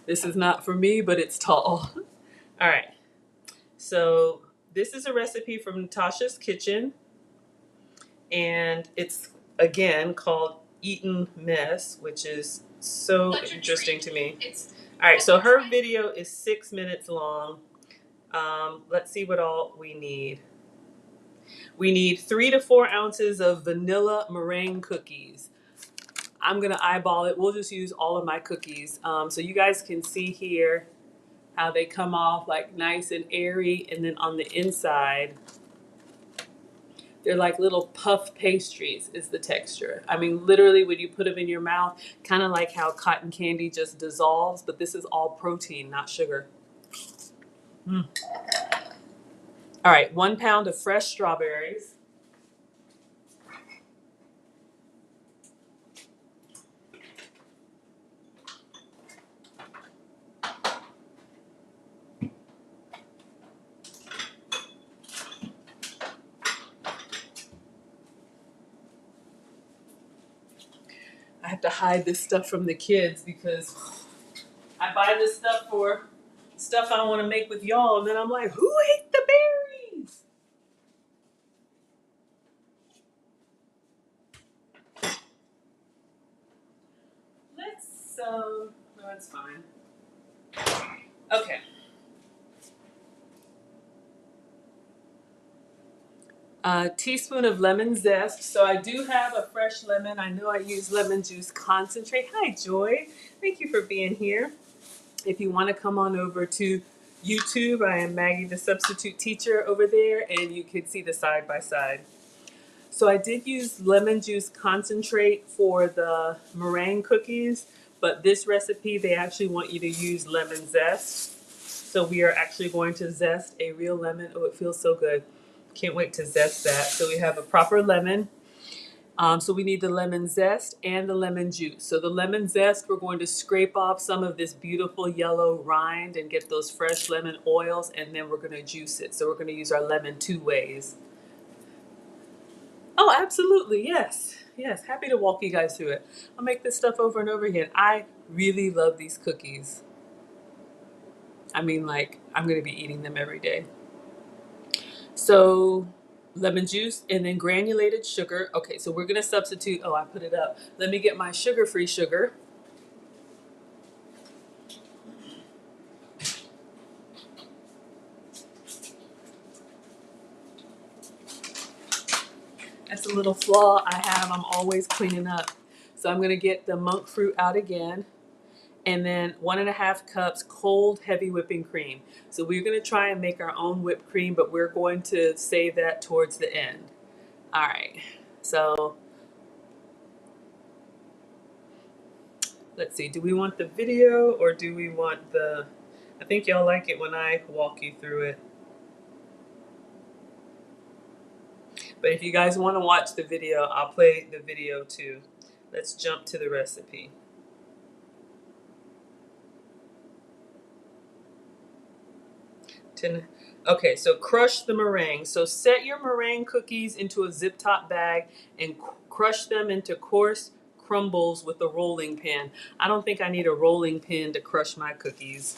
This is not for me, but it's tall. All right. So this is a recipe from Natasha's Kitchen, and it's again called Eaten Mess, which is so interesting to me. All right. So her video is 6 minutes long. Let's see what all we need. We need 3 to 4 ounces of vanilla meringue cookies. I'm gonna eyeball it. We'll just use all of my cookies. So you guys can see here how they come off like nice and airy, and then on the inside, they're like little puff pastries is the texture. I mean, literally when you put them in your mouth, kind of like how cotton candy just dissolves, but this is all protein, not sugar. Mm. All right, 1 pound of fresh strawberries. I have to hide this stuff from the kids because I buy this stuff for stuff I want to make with y'all, and then I'm like, who ate the berries? No, it's fine. Okay. A teaspoon of lemon zest. So I do have a fresh lemon. I know I use lemon juice concentrate. Hi, Joy. Thank you for being here. If you want to come on over to YouTube, I am Maggie, the substitute teacher over there, and you can see the side by side. So I did use lemon juice concentrate for the meringue cookies, but this recipe, they actually want you to use lemon zest. So we are actually going to zest a real lemon. Oh, it feels so good. Can't wait to zest that. So we have a proper lemon. So we need the lemon zest and the lemon juice. So the lemon zest, we're going to scrape off some of this beautiful yellow rind and get those fresh lemon oils, and then we're going to juice it. So we're going to use our lemon two ways. Oh, absolutely. Yes. Yes. Happy to walk you guys through it. I'll make this stuff over and over again. I really love these cookies. I mean, like, I'm going to be eating them every day. So, lemon juice and then granulated sugar. Okay, so we're going to substitute. Oh, I put it up. Let me get my sugar-free sugar. That's a little flaw I have. I'm always cleaning up. So I'm going to get the monk fruit out again. And then 1.5 cups cold heavy whipping cream. So we're going to try and make our own whipped cream, but we're going to save that towards the end. All right. So let's see. Do we want the video or do we want the... I think y'all like it when I walk you through it. But if you guys want to watch the video, I'll play the video too. Let's jump to the recipe. Okay, so crush the meringue. So set your meringue cookies into a zip top bag and crush them into coarse crumbles with a rolling pin. I don't think I need a rolling pin to crush my cookies.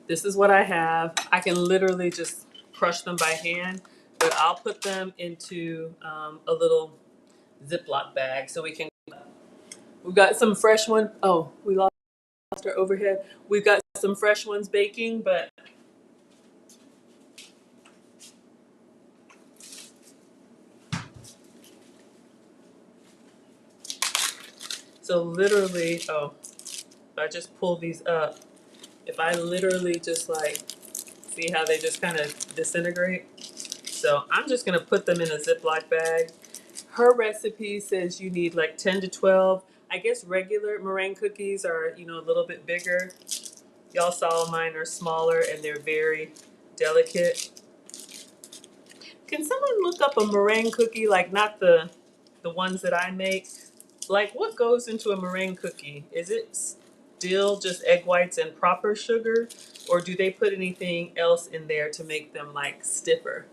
This is what I have. I can literally just crush them by hand, but I'll put them into a little Ziploc bag so we can. We've got some fresh ones. Oh, we lost our overhead. We've got some fresh ones baking, but so literally, oh, if I just pull these up, if I literally just like, see how they just kind of disintegrate? So I'm just gonna put them in a Ziploc bag. Her recipe says you need like 10 to 12. I guess regular meringue cookies are, a little bit bigger. Y'all saw mine are smaller and they're very delicate. Can someone look up a meringue cookie, like not the ones that I make? Like what goes into a meringue cookie? Is it still just egg whites and proper sugar, or do they put anything else in there to make them like stiffer?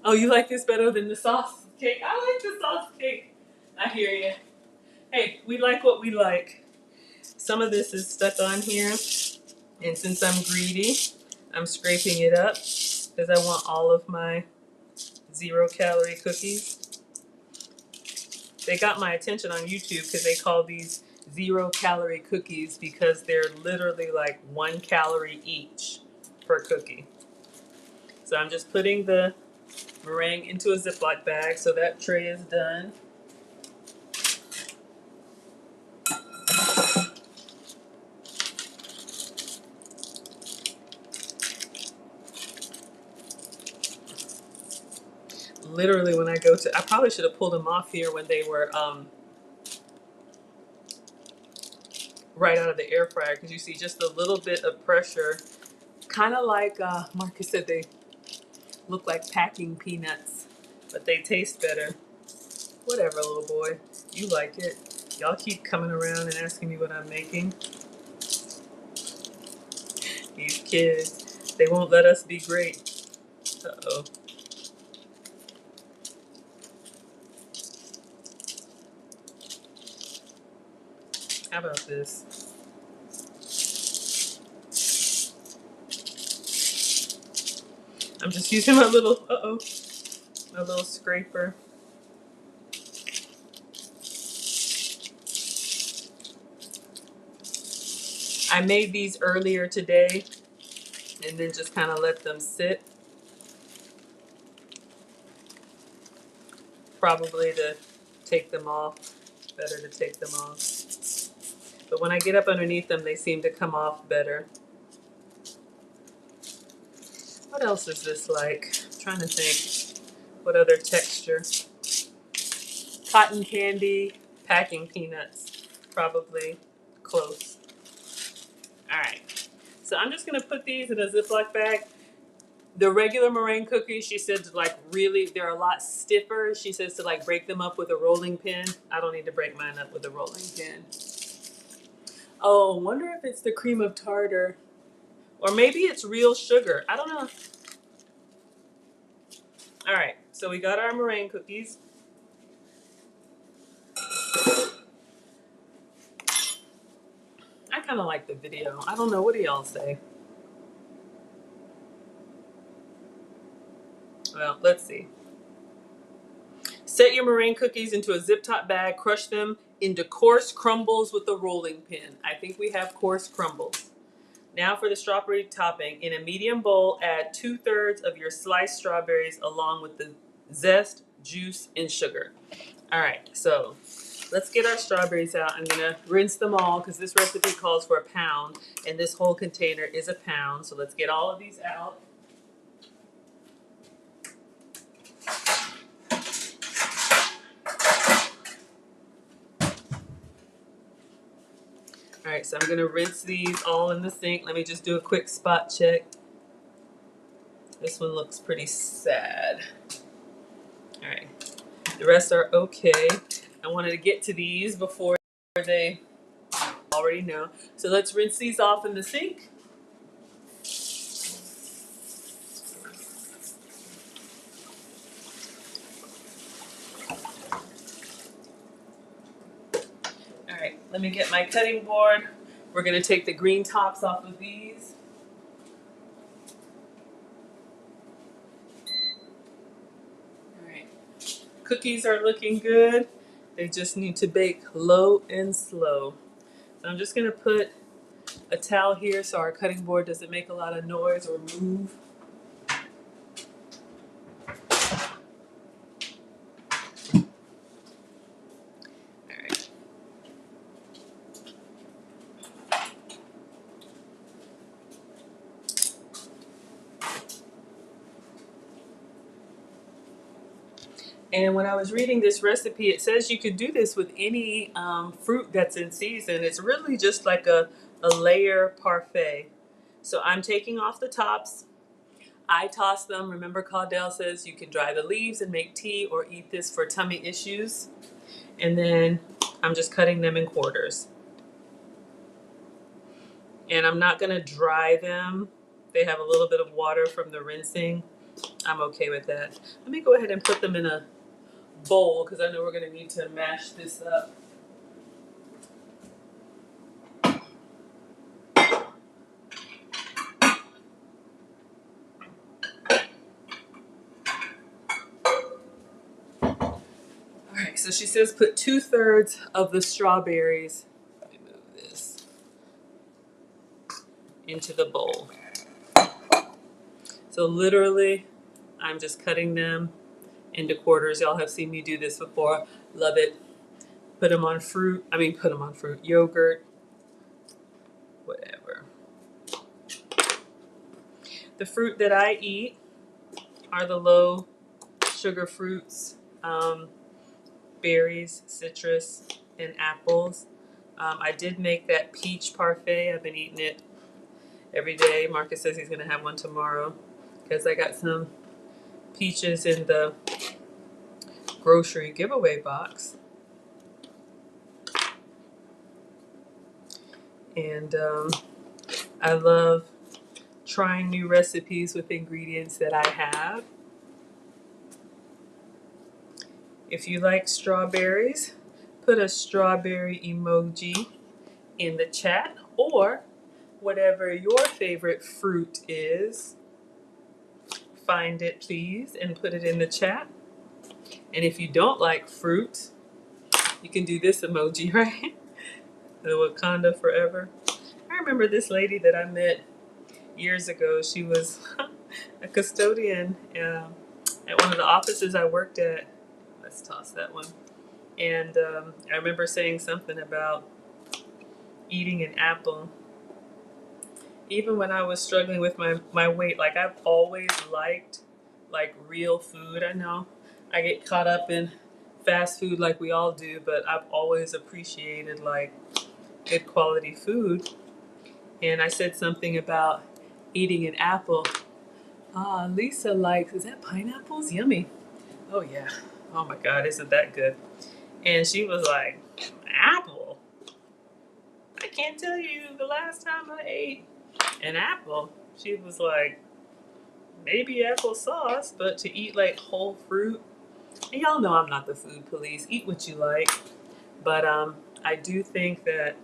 Oh, you like this better than the sauce cake? I like the sauce cake. I hear you. Hey, we like what we like. Some of this is stuck on here, and since I'm greedy, I'm scraping it up because I want all of my 0-calorie cookies. They got my attention on YouTube because they call these 0-calorie cookies because they're literally like 1 calorie each per cookie. So I'm just putting the meringue into a Ziploc bag, so that tray is done. Literally, when I go to, I probably should have pulled them off here when they were right out of the air fryer, because you see just a little bit of pressure, kind of like Marcus said, they look like packing peanuts, but they taste better. Whatever, little boy, you like it. Y'all keep coming around and asking me what I'm making. These kids, they won't let us be great. Uh-oh. How about this? I'm just using my little, my little scraper. I made these earlier today and then just kind of let them sit. Probably to take them off. Better to take them off. But when I get up underneath them, they seem to come off better. What else is this like? I'm trying to think. What other texture? Cotton candy, packing peanuts, probably close. All right. So I'm just gonna put these in a Ziploc bag. The regular meringue cookies, she said, like really, they're a lot stiffer. She says to like break them up with a rolling pin. I don't need to break mine up with a rolling pin. Oh, wonder if it's the cream of tartar. Or maybe it's real sugar. I don't know. All right, so we got our meringue cookies. I kind of like the video. I don't know. What do y'all say? Well, let's see. Set your meringue cookies into a zip top bag. Crush them into coarse crumbles with a rolling pin. I think we have coarse crumbles. Now for the strawberry topping. In a medium bowl, add 2/3 of your sliced strawberries along with the zest, juice, and sugar. All right, so let's get our strawberries out. I'm gonna rinse them all because this recipe calls for a pound and this whole container is a pound. So let's get all of these out. All right, so I'm gonna rinse these all in the sink. Let me just do a quick spot check. This one looks pretty sad. All right, the rest are okay. I wanted to get to these before they already know. So let's rinse these off in the sink. All right, let me get my cutting board. We're gonna take the green tops off of these. All right, cookies are looking good. They just need to bake low and slow. So I'm just gonna put a towel here so our cutting board doesn't make a lot of noise or move. All right. And when I was reading this recipe, it says you could do this with any fruit that's in season. It's really just like a layer parfait. So I'm taking off the tops. I toss them. Remember, Caudell says you can dry the leaves and make tea or eat this for tummy issues. And then I'm just cutting them in quarters. And I'm not going to dry them. They have a little bit of water from the rinsing. I'm okay with that. Let me go ahead and put them in a bowl because I know we're going to need to mash this up. Alright, so she says put 2/3 of the strawberries, let me move this, into the bowl. So literally, I'm just cutting them into quarters. Y'all have seen me do this before. Love it. Put them on fruit. Yogurt, whatever. The fruit that I eat are the low sugar fruits, berries, citrus, and apples. I did make that peach parfait. I've been eating it every day. Marcus says he's going to have one tomorrow because I got some peaches in the grocery giveaway box. And I love trying new recipes with ingredients that I have. If you like strawberries, put a strawberry emoji in the chat, or whatever your favorite fruit is, find it please and put it in the chat. And if you don't like fruit, you can do this emoji, right? The Wakanda forever. I remember this lady that I met years ago. She was a custodian at one of the offices I worked at. Let's toss that one. And I remember saying something about eating an apple. Even when I was struggling with my weight, like I've always liked like real food. I know I get caught up in fast food like we all do, but I've always appreciated like good quality food. And I said something about eating an apple. Ah, Lisa likes, is that pineapples? Yummy. Oh yeah. Oh my God, isn't that good? And she was like, apple? I can't tell you the last time I ate an apple. She was like, maybe applesauce, but to eat like whole fruit. And y'all know I'm not the food police. Eat what you like. But I do think that,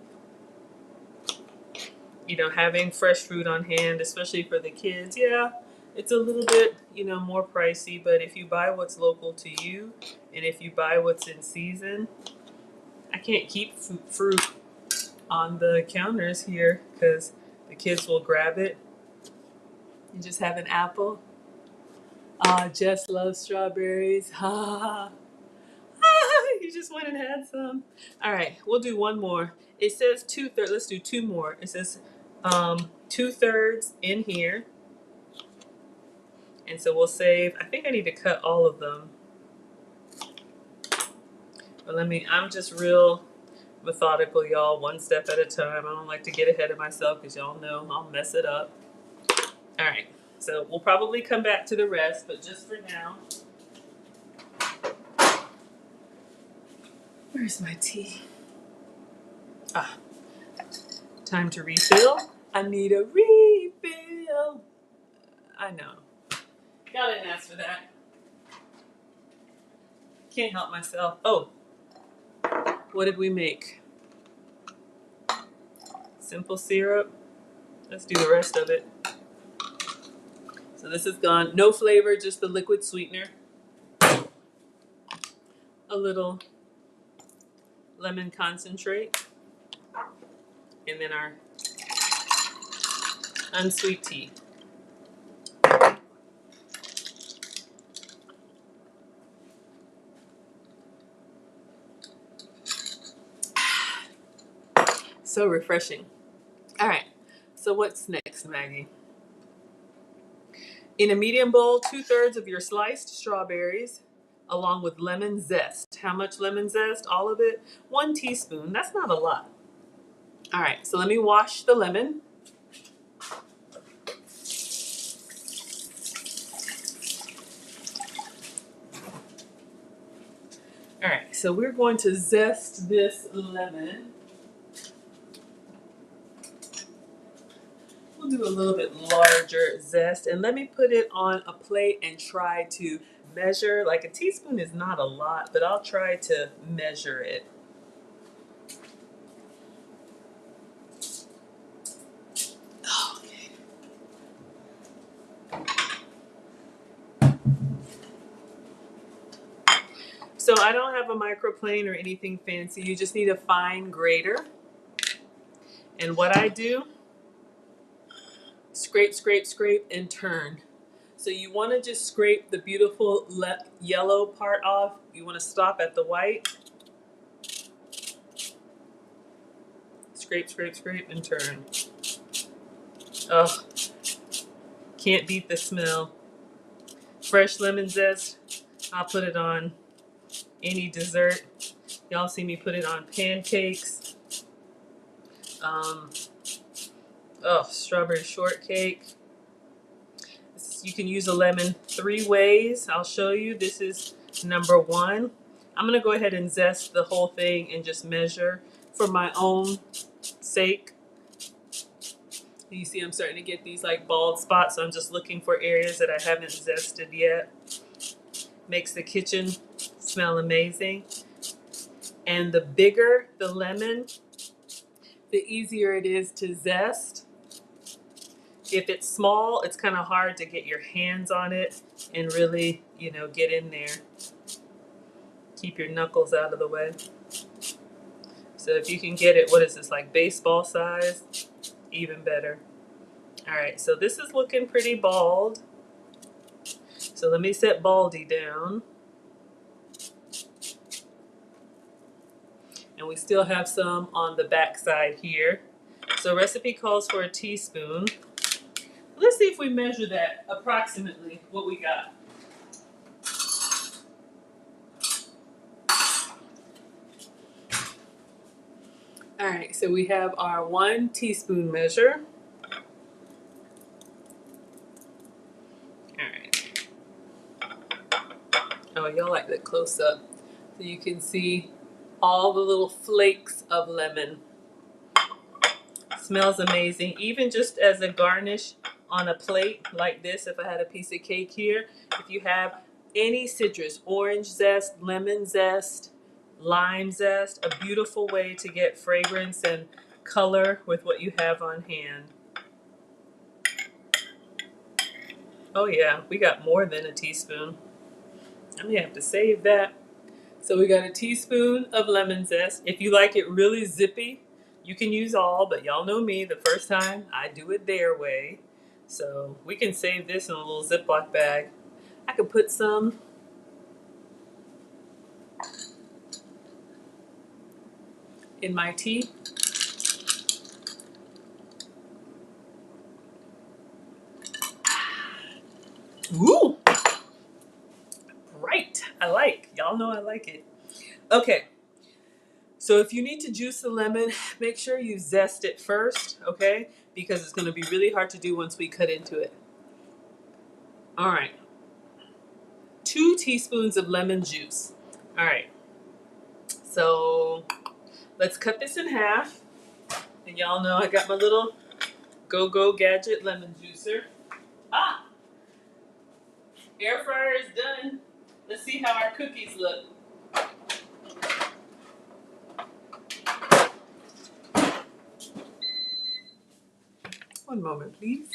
you know, having fresh fruit on hand, especially for the kids, yeah, it's a little bit, you know, more pricey. But if you buy what's local to you and if you buy what's in season, I can't keep fruit on the counters here because the kids will grab it. You just have an apple. Jess loves strawberries. Ha! You just went and had some. All right, we'll do one more. It says 2/3. Let's do two more. It says 2/3 in here. And so we'll save, I think I need to cut all of them. But I'm just real methodical, y'all, one step at a time. I don't like to get ahead of myself because y'all know I'll mess it up. All right, so we'll probably come back to the rest, but just for now. Where's my tea? Ah, time to refill. I need a refill. I know. Y'all didn't ask for that. Can't help myself. Oh, what did we make? Simple syrup. Let's do the rest of it. So this is gone. No flavor, just the liquid sweetener. A little lemon concentrate. And then our unsweet tea. So refreshing. All right, so what's next, Maggie? In a medium bowl, 2/3 of your sliced strawberries, along with lemon zest. How much lemon zest? All of it? 1 teaspoon. That's not a lot. All right, so let me wash the lemon. All right, so we're going to zest this lemon. We'll do a little bit larger zest, and let me put it on a plate and try to measure. Like a teaspoon is not a lot, but I'll try to measure it. Okay. So I don't have a microplane or anything fancy. You just need a fine grater. And what I do, scrape, scrape, scrape, and turn. So you want to just scrape the beautiful yellow part off. You want to stop at the white. Scrape, scrape, scrape, and turn. Oh, can't beat the smell. Fresh lemon zest. I'll put it on any dessert. Y'all see me put it on pancakes. Strawberry shortcake. You can use a lemon 3 ways. I'll show you. This is number 1. I'm going to go ahead and zest the whole thing and just measure for my own sake. You see I'm starting to get these like bald spots, so I'm just looking for areas that I haven't zested yet. Makes the kitchen smell amazing. And the bigger the lemon, the easier it is to zest. If it's small, it's kind of hard to get your hands on it and really, you know, get in there. Keep your knuckles out of the way. So if you can get it, what is this, like baseball size? Even better. All right, so this is looking pretty bald. So let me set Baldy down. And And we still have some on the back side here. So recipe calls for a teaspoon. Let's see if we measure that approximately, what we got. All right, so we have our 1 teaspoon measure. All right. Oh, y'all like that close up. So you can see all the little flakes of lemon. Smells amazing. Even just as a garnish on a plate like this, if I had a piece of cake here, if you have any citrus, orange zest, lemon zest, lime zest, a beautiful way to get fragrance and color with what you have on hand. Oh yeah, we got more than a teaspoon. I'm gonna have to save that. So we got a teaspoon of lemon zest. If you like it really zippy, you can use all, but y'all know me, the first time I do it their way. So we can save this in a little Ziploc bag. I could put some in my tea. Ooh, right. I like. Y'all know I like it. Okay. So if you need to juice the lemon, make sure you zest it first, okay? Because it's going to be really hard to do once we cut into it. All right. 2 teaspoons of lemon juice. All right. So let's cut this in half. And y'all know I got my little go-go gadget lemon juicer. Ah, air fryer is done. Let's see how our cookies look. One moment, please.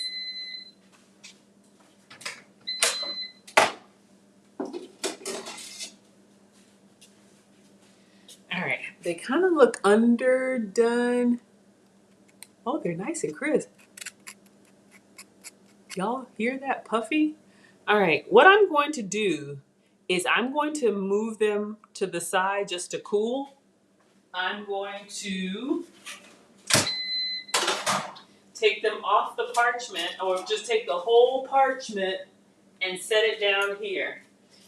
All right, they kind of look underdone. Oh, they're nice and crisp. Y'all hear that puffy? All right, what I'm going to do is I'm going to move them to the side just to cool. I'm going to take them off the parchment, or just take the whole parchment and set it down here.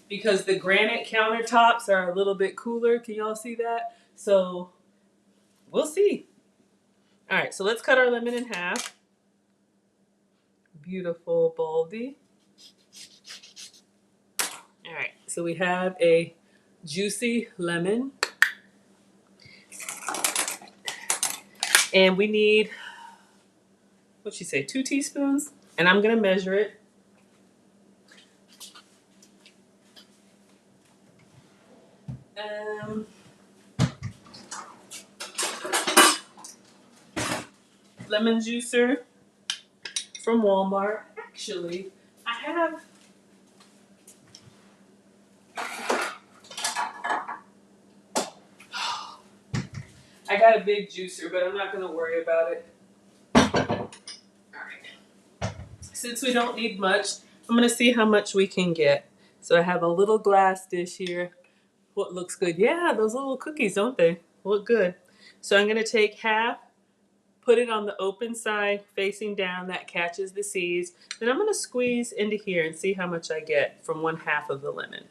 Because the granite countertops are a little bit cooler. Can y'all see that? So we'll see. All right, so let's cut our lemon in half. Beautiful baldy. All right, so we have a juicy lemon. And we need, what'd she say, 2 teaspoons? And I'm gonna measure it. Lemon juicer from Walmart. Actually, I got a big juicer, but I'm not gonna worry about it. All right. Since we don't need much, I'm gonna see how much we can get. So I have a little glass dish here. What looks good? Yeah, those little cookies, don't they? Look good. So I'm gonna take half, put it on the open side, facing down, that catches the seeds. Then I'm gonna squeeze into here and see how much I get from 1/2 of the lemon.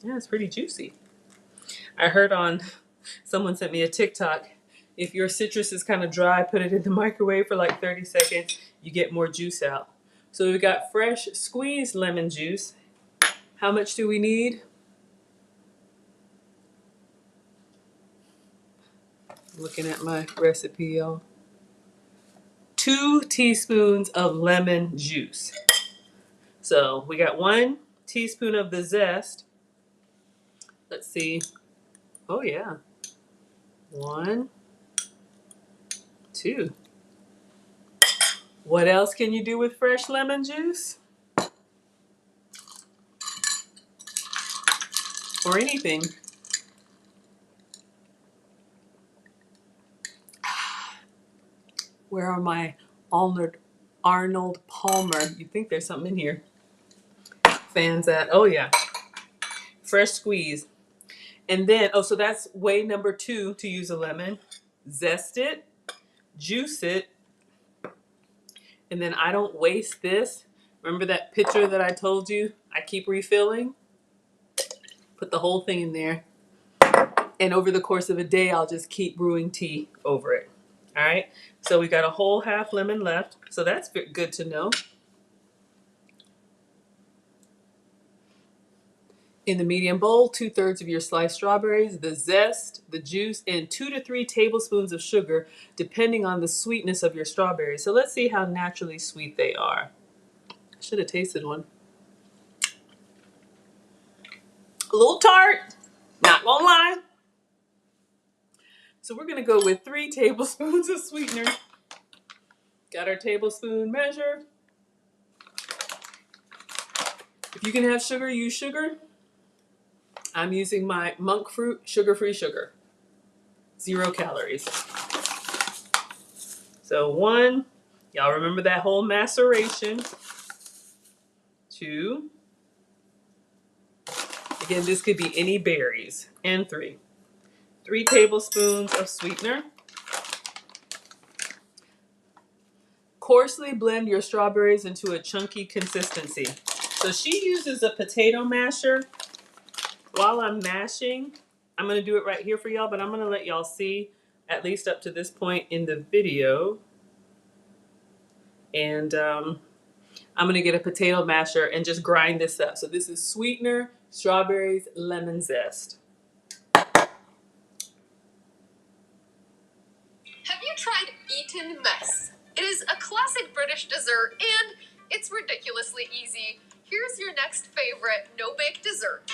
Yeah, it's pretty juicy. I heard someone sent me a TikTok. If your citrus is kind of dry, put it in the microwave for like 30 seconds, you get more juice out. So we've got fresh squeezed lemon juice. How much do we need? Looking at my recipe, y'all. 2 teaspoons of lemon juice. So we got 1 teaspoon of the zest. Let's see. Oh yeah. 1, 2. What else can you do with fresh lemon juice? Or anything. Where are my Arnold Palmer? You think there's something in here. Fans at, oh yeah. fresh squeeze. And then, oh, so that's way number 2 to use a lemon. Zest it, juice it, and then I don't waste this. Remember that pitcher that I told you I keep refilling? Put the whole thing in there. And over the course of a day, I'll just keep brewing tea over it. All right. So we got a whole half lemon left. So that's good to know. In the medium bowl, 2/3 of your sliced strawberries, the zest, the juice, and 2 to 3 tablespoons of sugar, depending on the sweetness of your strawberries. So let's see how naturally sweet they are. I should have tasted one. A little tart, not gonna lie. So we're gonna go with 3 tablespoons of sweetener. Got our tablespoon measure. If you can have sugar, use sugar. I'm using my monk fruit sugar-free sugar. 0 calories. So 1, y'all remember that whole maceration. 2, again, this could be any berries. And 3 tablespoons of sweetener. Coarsely blend your strawberries into a chunky consistency. So she uses a potato masher. While I'm mashing, I'm going to do it right here for y'all, but I'm going to let y'all see at least up to this point in the video. And I'm going to get a potato masher and just grind this up. So this is sweetener, strawberries, lemon zest. Have you tried ETON mess? It is a classic British dessert and it's ridiculously easy. Here's your next favorite no-bake dessert.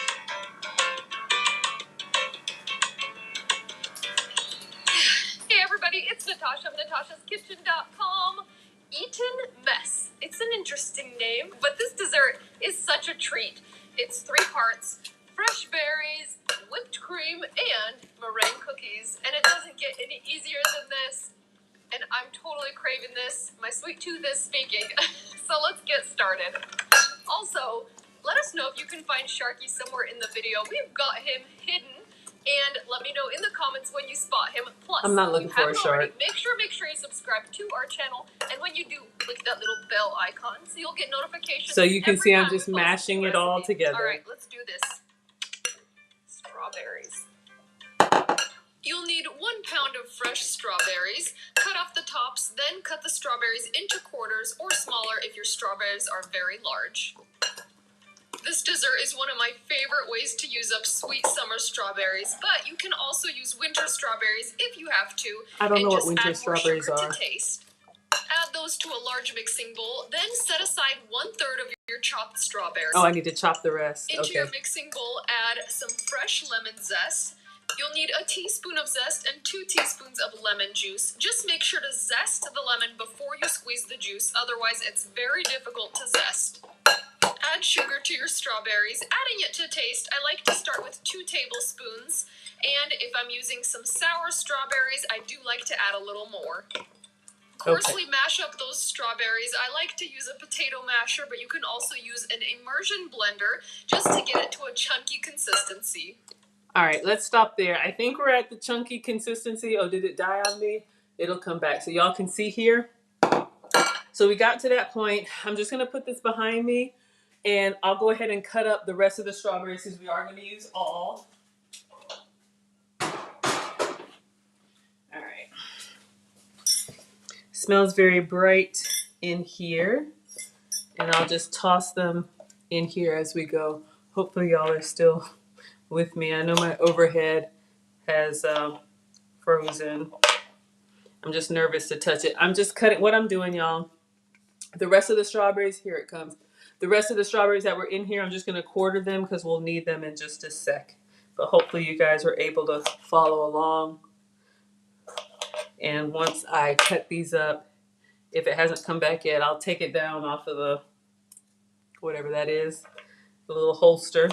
Hey everybody, it's Natasha of Natasha'sKitchen.com. ETON mess. It's an interesting name, but this dessert is such a treat. It's 3 parts: fresh berries, whipped cream, and meringue cookies. And it doesn't get any easier than this. And I'm totally craving this. My sweet tooth is speaking. So let's get started. Also, let us know if you can find Sharky somewhere in the video. We've got him hidden. And let me know in the comments when you spot him. Plus, I'm not looking for a shark. Make sure you subscribe to our channel. And when you do, click that little bell icon so you'll get notifications. So you can see I'm just mashing it all together. All right, let's do this. Strawberries. You'll need 1 pound of fresh strawberries. Cut off the tops, then cut the strawberries into quarters or smaller if your strawberries are very large. This dessert is one of my favorite ways to use up sweet summer strawberries, but you can also use winter strawberries if you have to. I don't know what winter strawberries are. To taste. Add those to a large mixing bowl, then set aside 1/3 of your chopped strawberries. Oh, I need to chop the rest. Into your mixing bowl, add some fresh lemon zest. You'll need a teaspoon of zest and 2 teaspoons of lemon juice. Just make sure to zest the lemon before you squeeze the juice, otherwise it's very difficult to zest. Add sugar to your strawberries. Adding it to taste, I like to start with 2 tablespoons. And if I'm using some sour strawberries, I do like to add a little more. Coarsely mash up those strawberries. I like to use a potato masher, but you can also use an immersion blender just to get it to a chunky consistency. All right, let's stop there. I think we're at the chunky consistency. Oh, did it die on me? It'll come back. So y'all can see here. So we got to that point. I'm just going to put this behind me, and I'll go ahead and cut up the rest of the strawberries since we are going to use all. All right. Smells very bright in here, and I'll just toss them in here as we go. Hopefully y'all are still with me. I know my overhead has frozen. I'm just nervous to touch it. I'm just cutting. What I'm doing, y'all, the rest of the strawberries, here it comes. The rest of the strawberries that were in here, I'm just going to quarter them because we'll need them in just a sec. But hopefully you guys were able to follow along. And once I cut these up, if it hasn't come back yet, I'll take it down off of the, whatever that is, the little holster.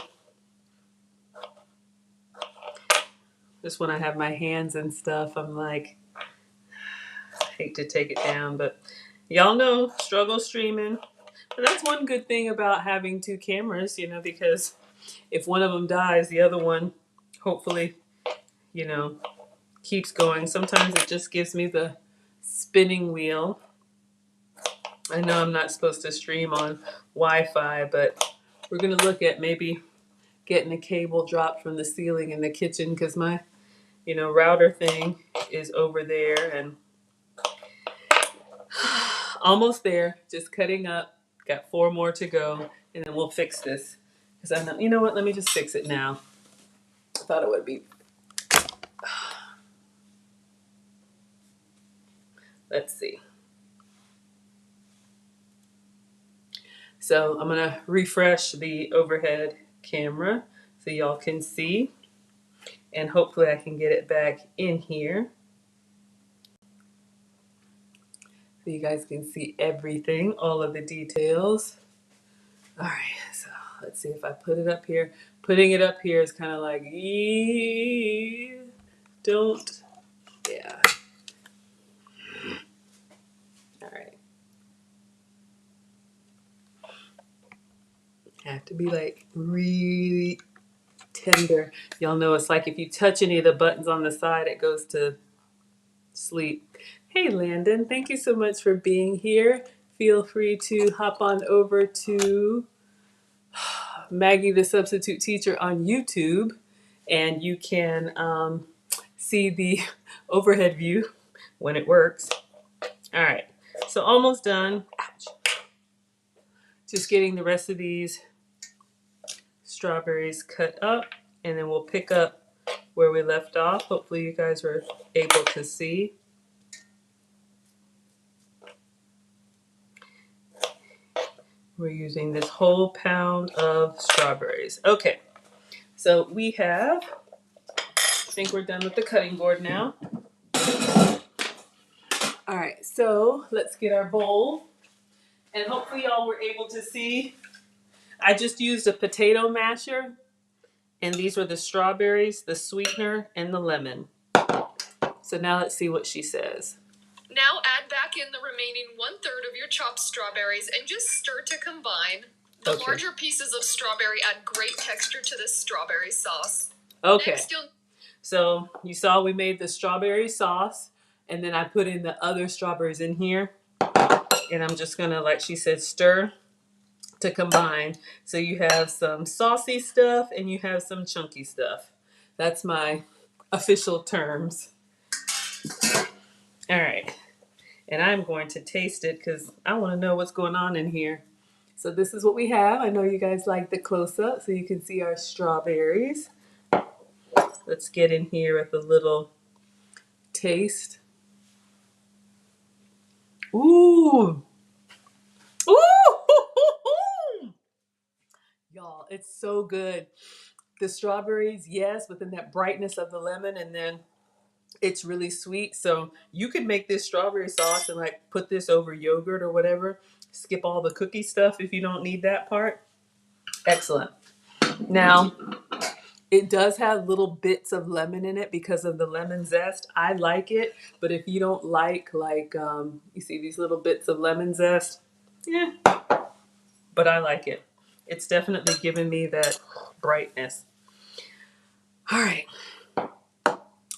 Just when I have my hands and stuff, I'm like, I hate to take it down, but y'all know, struggle streaming. And that's one good thing about having two cameras, you know, because if one of them dies, the other one hopefully, you know, keeps going. Sometimes it just gives me the spinning wheel. I know I'm not supposed to stream on Wi-Fi, but we're going to look at maybe getting a cable dropped from the ceiling in the kitchen because my, you know, router thing is over there and almost there, just cutting up. Got 4 more to go, and then we'll fix this. Because I know, you know what? Let me just fix it now. I thought it would be. Let's see. So I'm gonna refresh the overhead camera so y'all can see, and hopefully I can get it back in here so you guys can see everything, all of the details. All right, so let's see if I put it up here. Putting it up here is kind of like, don't, yeah. All right. Have to be like really tender. Y'all know it's like if you touch any of the buttons on the side, it goes to sleep. Hey, Landon, thank you so much for being here. Feel free to hop on over to Maggie the Substitute Teacher on YouTube, and you can see the overhead view when it works. All right, so almost done. Ouch. Just getting the rest of these strawberries cut up, and then we'll pick up where we left off. Hopefully you guys were able to see. We're using this whole pound of strawberries. Okay, so we have, I think we're done with the cutting board now. All right, so let's get our bowl. And hopefully y'all were able to see, I just used a potato masher, and these were the strawberries, the sweetener, and the lemon. So now let's see what she says. Now add back in the remaining 1/3 of your chopped strawberries and just stir to combine. The larger pieces of strawberry add great texture to this strawberry sauce. Okay. Next, so you saw we made the strawberry sauce, and then I put in the other strawberries in here. And I'm just gonna, like she said, stir to combine. So you have some saucy stuff and you have some chunky stuff. That's my official terms. All right. And I'm going to taste it because I want to know what's going on in here. So this is what we have. I know you guys like the close-up so you can see our strawberries. Let's get in here with a little taste. Ooh! Ooh! Y'all, it's so good. The strawberries, yes, but then that brightness of the lemon, and then it's really sweet. So you could make this strawberry sauce and like put this over yogurt or whatever. Skip all the cookie stuff if you don't need that part. Excellent. Now, it does have little bits of lemon in it because of the lemon zest. I like it, but if you don't like you see these little bits of lemon zest, yeah, but I like it. It's definitely giving me that brightness. All right.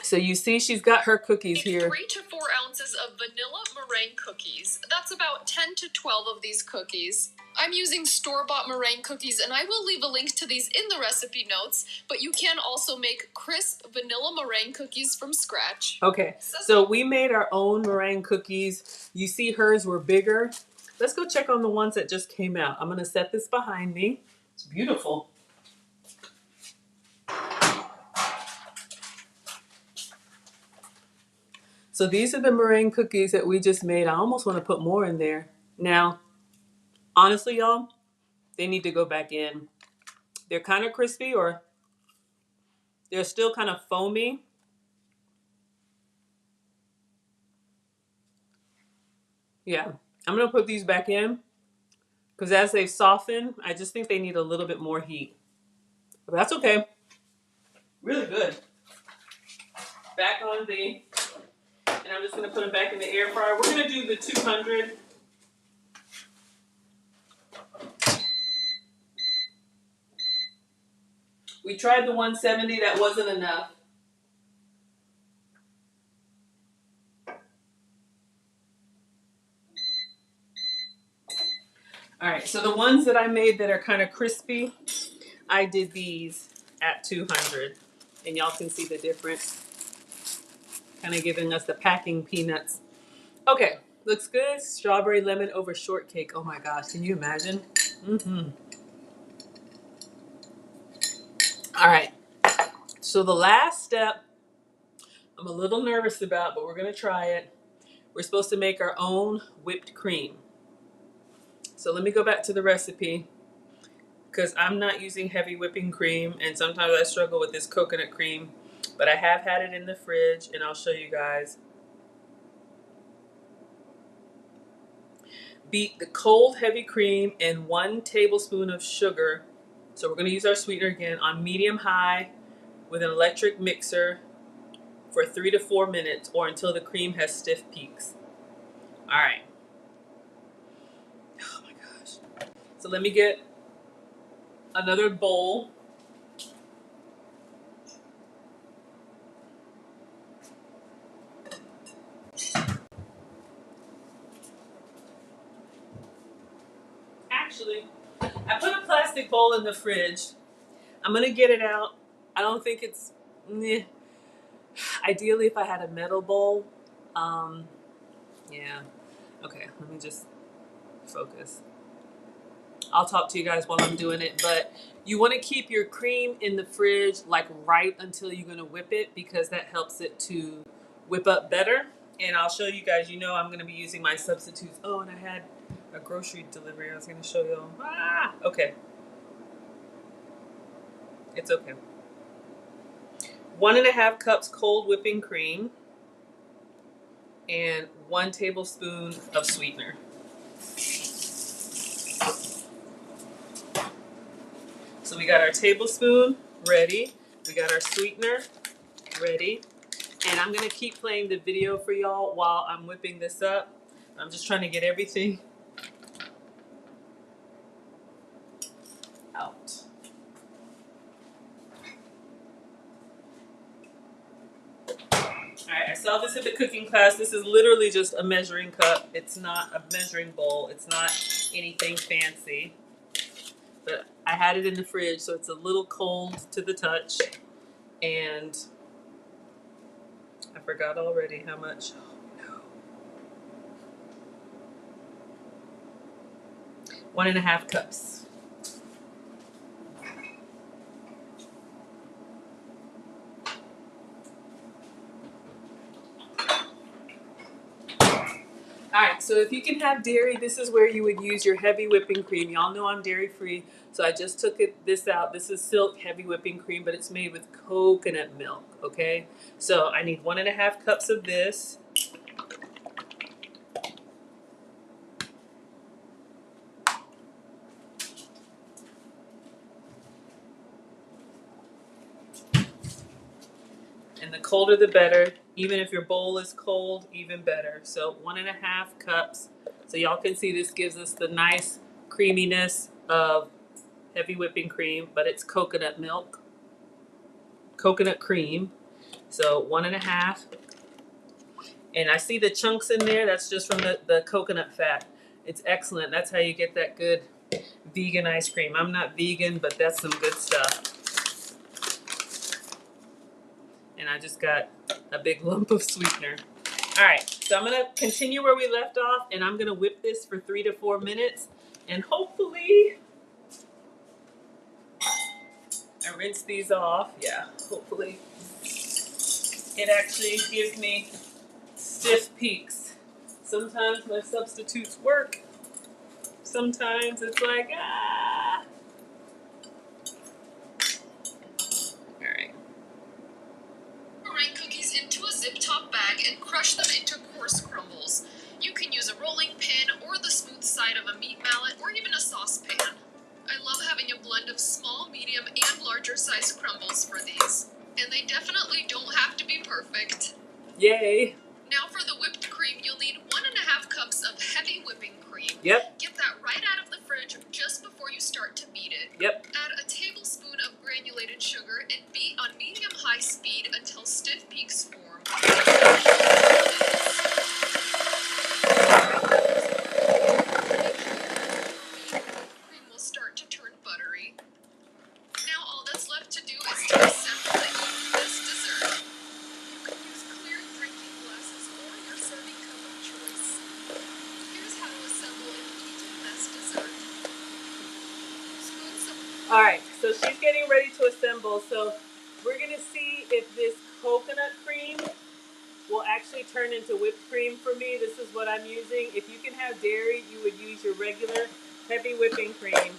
So you see she's got her cookies here. 3 to 4 ounces of vanilla meringue cookies. That's about 10 to 12 of these cookies. I'm using store-bought meringue cookies, and I will leave a link to these in the recipe notes, but you can also make crisp vanilla meringue cookies from scratch. Okay, so we made our own meringue cookies. You see hers were bigger. Let's go check on the ones that just came out. I'm gonna set this behind me. It's beautiful. So these are the meringue cookies that we just made. I almost want to put more in there. Now, honestly, y'all, they need to go back in. They're kind of crispy, or they're still kind of foamy. Yeah, I'm going to put these back in because as they soften, I just think they need a little bit more heat. But that's okay. Really good. Back on the, and I'm just going to put them back in the air fryer. We're going to do the 200. We tried the 170, that wasn't enough. All right, so the ones that I made that are kind of crispy, I did these at 200. And y'all can see the difference. Kind of giving us the packing peanuts. Okay, looks good. Strawberry lemon over shortcake. Oh my gosh, can you imagine? Mm-hmm. All right, so the last step, I'm a little nervous about, but we're gonna try it. We're supposed to make our own whipped cream. So let me go back to the recipe because I'm not using heavy whipping cream, and sometimes I struggle with this coconut cream, but I have had it in the fridge, and I'll show you guys. Beat the cold heavy cream and 1 tablespoon of sugar. So we're going to use our sweetener again on medium high with an electric mixer for 3 to 4 minutes or until the cream has stiff peaks. All right. Oh my gosh. So let me get another bowl. Actually, I put a plastic bowl in the fridge. I'm going to get it out. I don't think it's... Ideally, if I had a metal bowl. Yeah. Okay, let me just focus. I'll talk to you guys while I'm doing it, but you want to keep your cream in the fridge like right until you're going to whip it because that helps it to whip up better. And I'll show you guys, you know, I'm going to be using my substitutes. Oh, and I had a grocery delivery I was going to show you. Okay. It's okay. 1.5 cups cold whipping cream and 1 tablespoon of sweetener. So we got our tablespoon ready. We got our sweetener ready. And I'm going to keep playing the video for y'all while I'm whipping this up. I'm just trying to get everything out. Alright, I saw this in the cooking class. This is literally just a measuring cup. It's not a measuring bowl. It's not anything fancy. But I had it in the fridge, so it's a little cold to the touch. And I forgot already how much. Oh, no. 1.5 cups. Alright, so if you can have dairy, this is where you would use your heavy whipping cream. Y'all know I'm dairy free, so I just took this out. This is Silk heavy whipping cream, but it's made with coconut milk, okay? So I need 1.5 cups of this. And the colder the better. Even if your bowl is cold, even better. So 1.5 cups. So y'all can see this gives us the nice creaminess of heavy whipping cream, but it's coconut milk, coconut cream. So 1.5. And I see the chunks in there. That's just from the coconut fat. It's excellent. That's how you get that good vegan ice cream. I'm not vegan, but that's some good stuff. And I just got a big lump of sweetener. All right, so I'm going to continue where we left off, and I'm going to whip this for 3 to 4 minutes. And hopefully, I rinse these off. Yeah, hopefully it actually gives me stiff peaks. Sometimes my substitutes work. Sometimes it's like, ah. All right. Meringue cookies into a zip top bag and crush them into coarse crumbles. You can use a rolling pin or the smooth side of a meat mallet or even a saucepan. I love having a blend of small, medium, and larger size crumbles for these. And they definitely don't have to be perfect. Yay. Now for the whipped cream, you'll need 1.5 cups of heavy whipping cream. Yep. Get that right out of the fridge just before you start to beat it. Yep. Add a tablespoon of granulated sugar So she's getting ready to assemble. So we're gonna see if this coconut cream will actually turn into whipped cream for me. This is what I'm using. If you can have dairy, you would use your regular heavy whipping cream.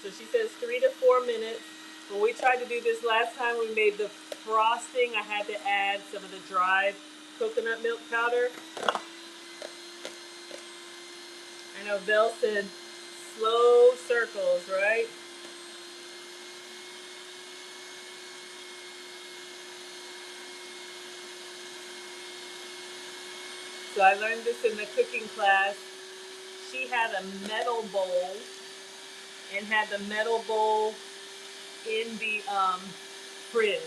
So she says 3 to 4 minutes. When we tried to do this last time, we made the frosting. I had to add some of the dried coconut milk powder. I know Vel said slow circles, right? So I learned this in the cooking class. She had a metal bowl and had the metal bowl in the fridge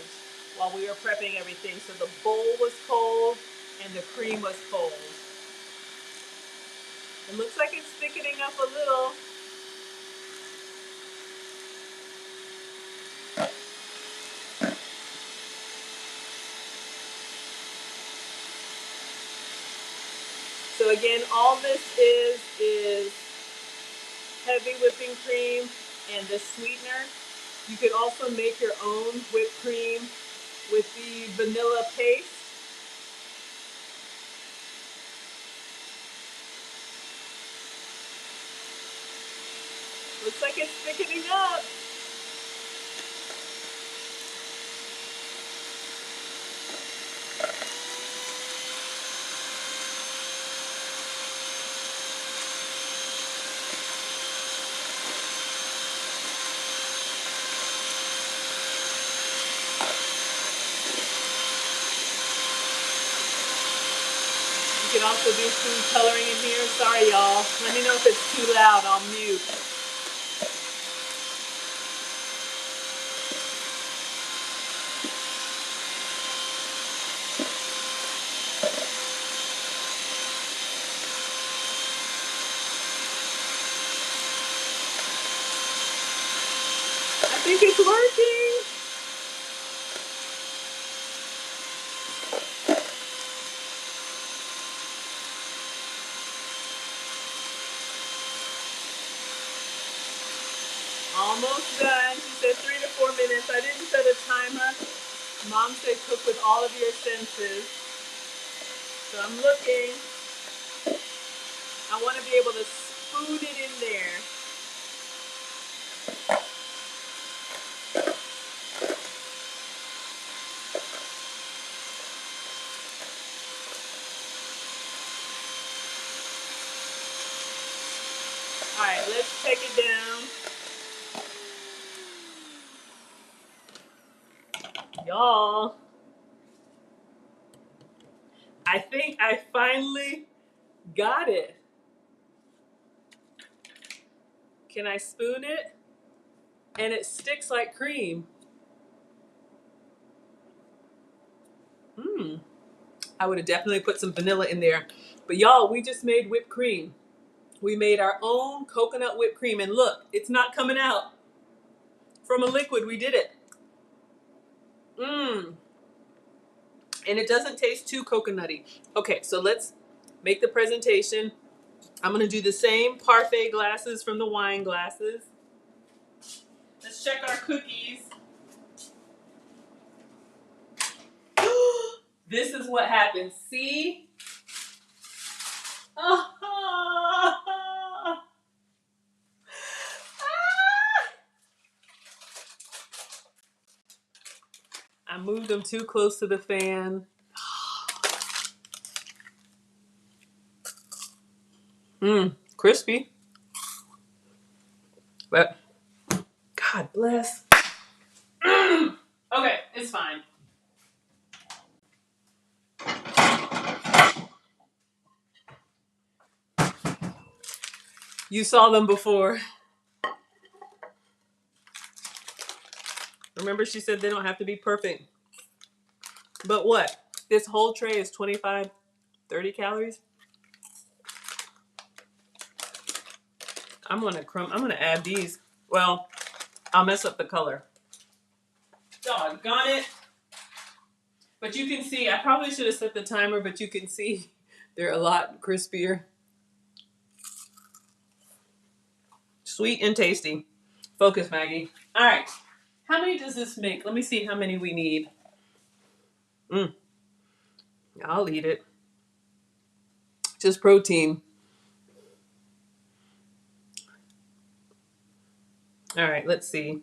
while we were prepping everything. So the bowl was cold and the cream was cold. It looks like it's thickening up a little. So again, all this is heavy whipping cream and the sweetener. You could also make your own whipped cream with the vanilla paste. Looks like it's thickening up. You can also do food coloring in here. Sorry, y'all. Let me know if it's too loud. I'll mute. I think it's working. Almost done. She said 3 to 4 minutes. I didn't set a timer. Mom said cook with all of your senses. So I'm looking. I want to be able to spoon it in there. All right, let's take it down. Y'all, I think I finally got it. Can I spoon it? And it sticks like cream. I would have definitely put some vanilla in there. But y'all, we just made whipped cream. We made our own coconut whipped cream. And look, it's not coming out from a liquid. We did it. And it doesn't taste too coconutty. Okay, so let's make the presentation. I'm going to do the same Parfait glasses from the wine glasses. Let's check our cookies. This is what happens. See? I moved them too close to the fan. Crispy. But God bless. Okay, it's fine. You saw them before. Remember, she said they don't have to be perfect. But what? This whole tray is 25, 30 calories. I'm gonna add these. Well, I'll mess up the color. Doggone it. But you can see, I probably should have set the timer, but you can see they're a lot crispier. Sweet and tasty. Focus, Maggie. All right. How many does this make? Let me see how many we need. I'll eat it. Just protein. All right, let's see.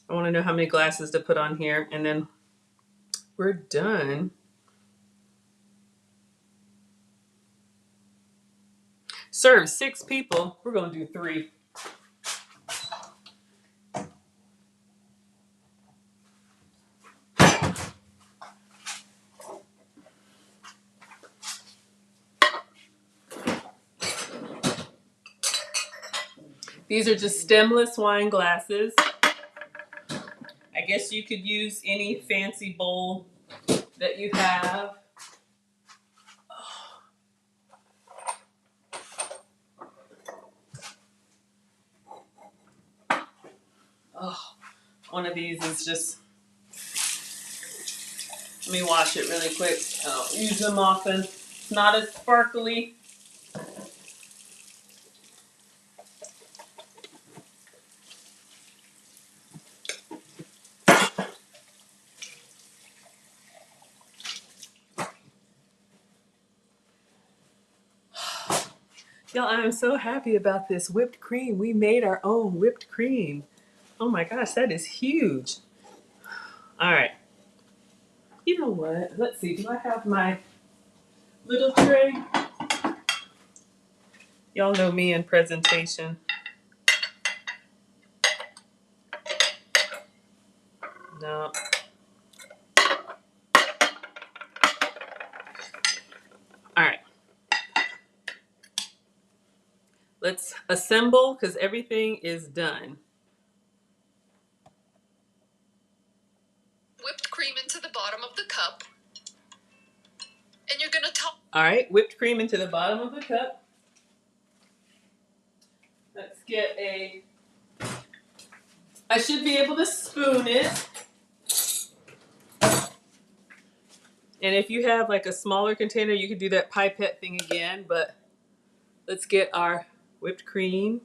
I want to know how many glasses to put on here, and then we're done. Serve 6 people. We're going to do 3. These are just stemless wine glasses. I guess you could use any fancy bowl that you have. Oh, one of these is just, let me wash it really quick. I don't use them often. It's not as sparkly. Y'all, I am so happy about this whipped cream. We made our own whipped cream. Oh my gosh, that is huge. All right. You know what? Let's see. Do I have my little tray? Y'all know me in presentation. No. All right. Let's assemble because everything is done. Whipped cream into the bottom of the cup. And you're going to top. All right, whipped cream into the bottom of the cup. Let's get a, I should be able to spoon it. And if you have like a smaller container, you could do that pipette thing again, but let's get our whipped cream.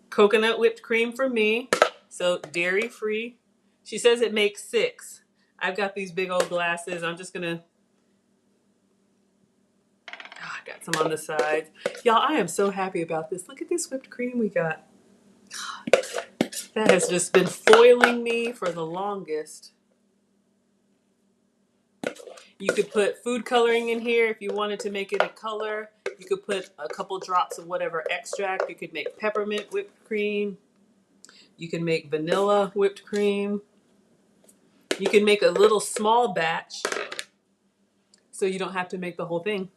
Coconut whipped cream for me, so dairy free. She says it makes 6. I've got these big old glasses. I'm just gonna, I got some on the sides. Y'all, I am so happy about this. Look at this whipped cream we got. That has just been foiling me for the longest. You could put food coloring in here if you wanted to make it a color. You could put a couple drops of whatever extract. You could make peppermint whipped cream. You can make vanilla whipped cream. You can make a little small batch so you don't have to make the whole thing.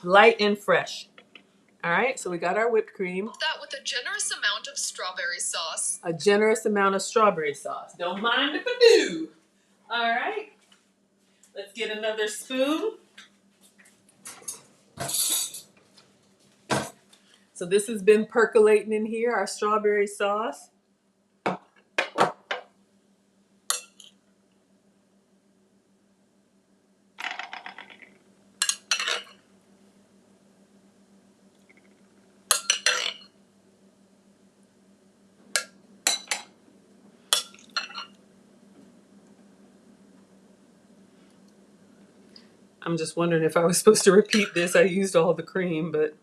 Light and fresh. All right, so we got our whipped cream. That with a generous amount of strawberry sauce. A generous amount of strawberry sauce. Don't mind if I do. All right, let's get another spoon. So this has been percolating in here, our strawberry sauce. I'm just wondering if I was supposed to repeat this. I used all the cream, but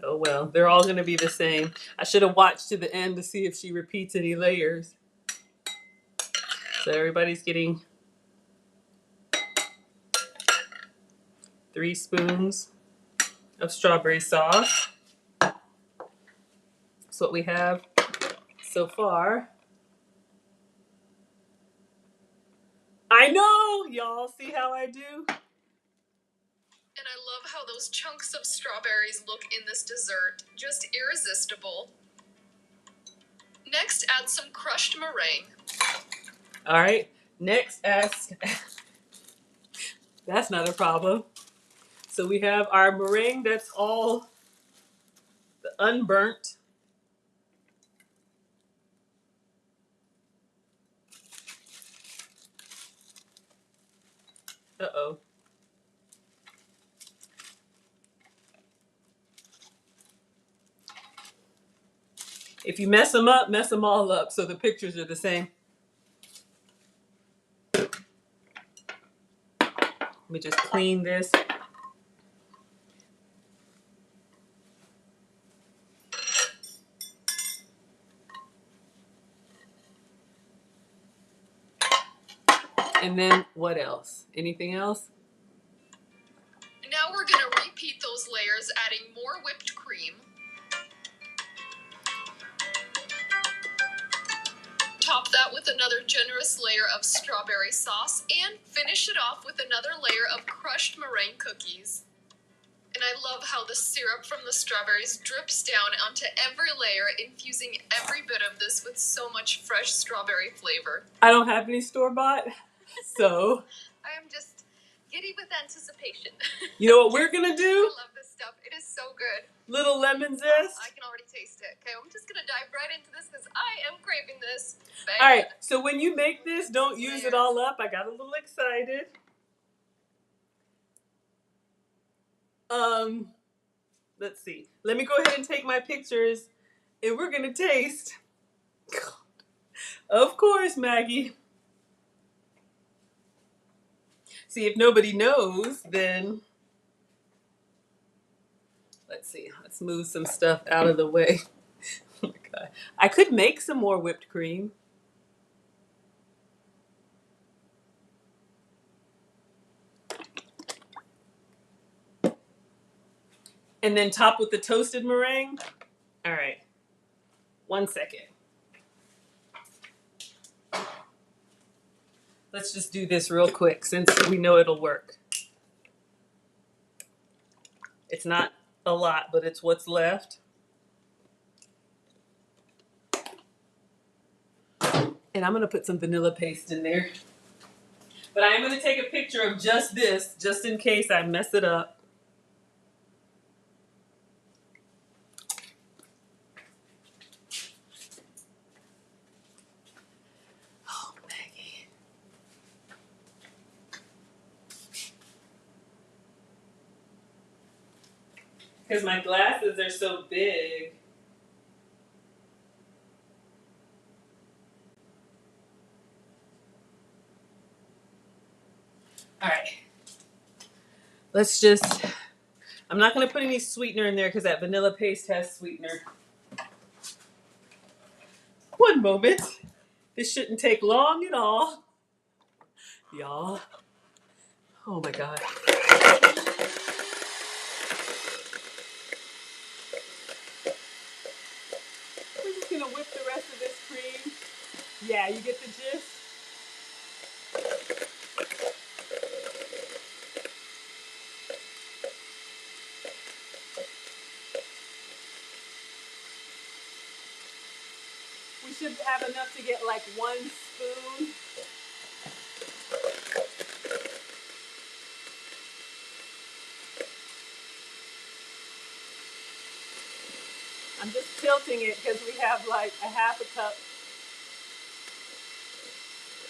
oh well, they're all going to be the same. I should have watched to the end to see if she repeats any layers. So everybody's getting 3 spoons of strawberry sauce. That's what we have so far. I know, y'all. See how I do? And I love how those chunks of strawberries look in this dessert. Just irresistible. Next, add some crushed meringue. All right. Next, add... That's not a problem. So we have our meringue that's all unburnt. Uh-oh. If you mess them up, mess them all up so the pictures are the same. Let me just clean this. And then what else? Anything else? Now we're going to repeat those layers, adding more whipped cream. Top that with another generous layer of strawberry sauce and finish it off with another layer of crushed meringue cookies. And I love how the syrup from the strawberries drips down onto every layer, infusing every bit of this with so much fresh strawberry flavor. I don't have any store-bought, so... I am just giddy with anticipation. You know what we're gonna do? I love this stuff. It is so good. Little lemon zest. I can already taste it. Okay, I'm just gonna dive right into this because I am craving this. All right, so when you make this, don't use it all up. I got a little excited. Let's see. Let me go ahead and take my pictures, and we're gonna taste. Of course, Maggie. See, if nobody knows, then let's see. Let's move some stuff out of the way. Oh my God. I could make some more whipped cream. And then top with the toasted meringue. All right. 1 second. Let's just do this real quick since we know it'll work. It's not a lot, but it's what's left. And I'm gonna put some vanilla paste in there. But I am gonna take a picture of just this, just in case I mess it up. Oh, Maggie. Because my glasses are so big. All right. Let's just, I'm not going to put any sweetener in there because that vanilla paste has sweetener. One moment. This shouldn't take long at all. Y'all. Oh my God. We're just going to whip the rest of this cream. Yeah, you get the gist? We should have enough to get like 1 spoon. I'm just tilting it because we have like a half a cup.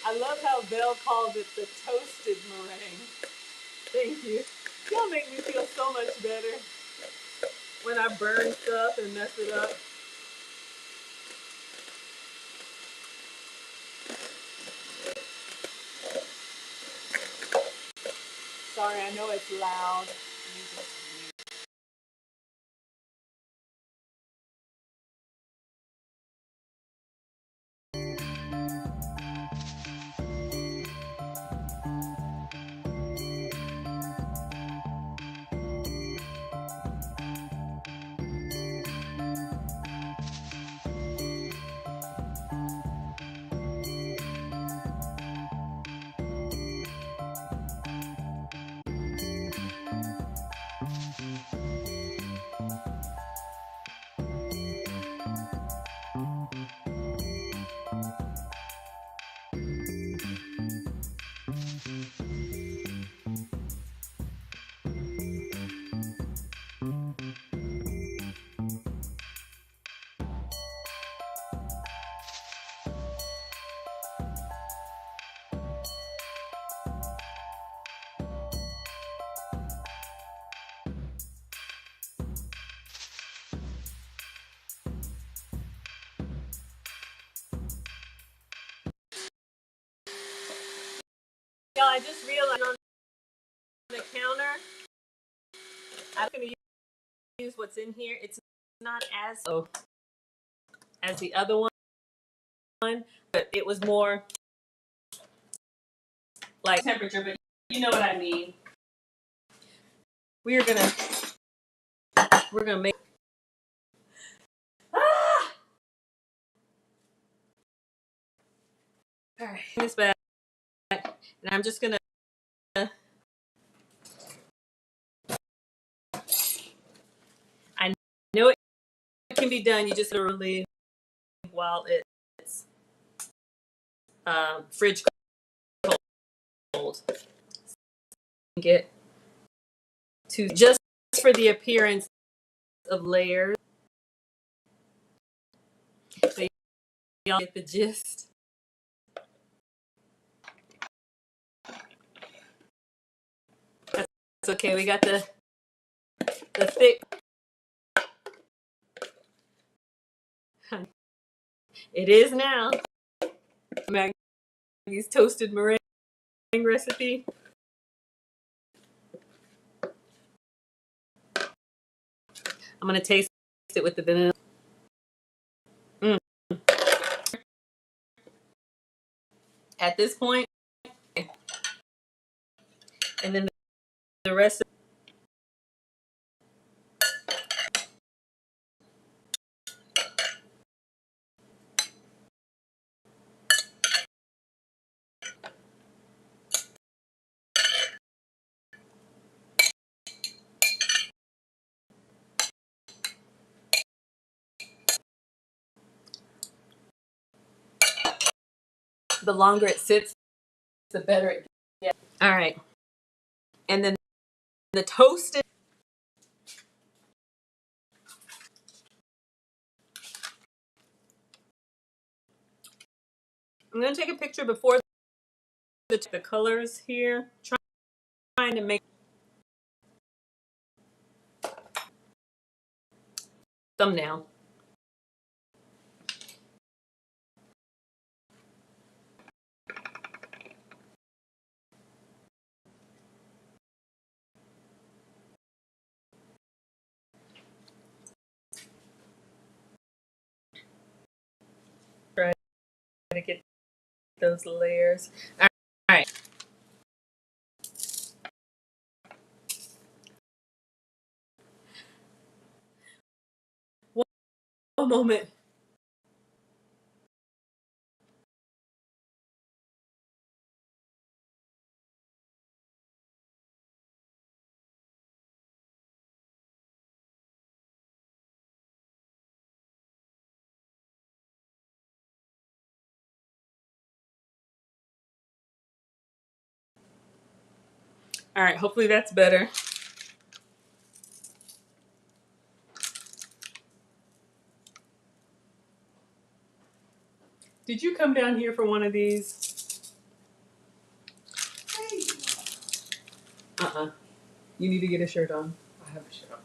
I love how Belle calls it the toasted meringue. Thank you. Y'all make me feel so much better when I burn stuff and mess it up. Sorry, I know it's loud. I just realized on the counter, I'm going to use what's in here. It's not as low as the other one, but it was more like temperature, but you know what I mean. We're gonna make all right, this back, and I'm just gonna I know it can be done. You just literally while it's fridge cold. Get to just for the appearance of layers. So y'all get the gist. That's okay. We got the thick. It is now Maggie's toasted meringue recipe. I'm gonna taste it with the vanilla. At this point, and then the rest of the longer it sits, the better it gets. All right. And then the toasted. I'm going to take a picture before the colors here. Trying to make thumbnail. Try to get those layers. All right. One moment. All right. Hopefully that's better. Did you come down here for one of these? You need to get a shirt on. I have a shirt on.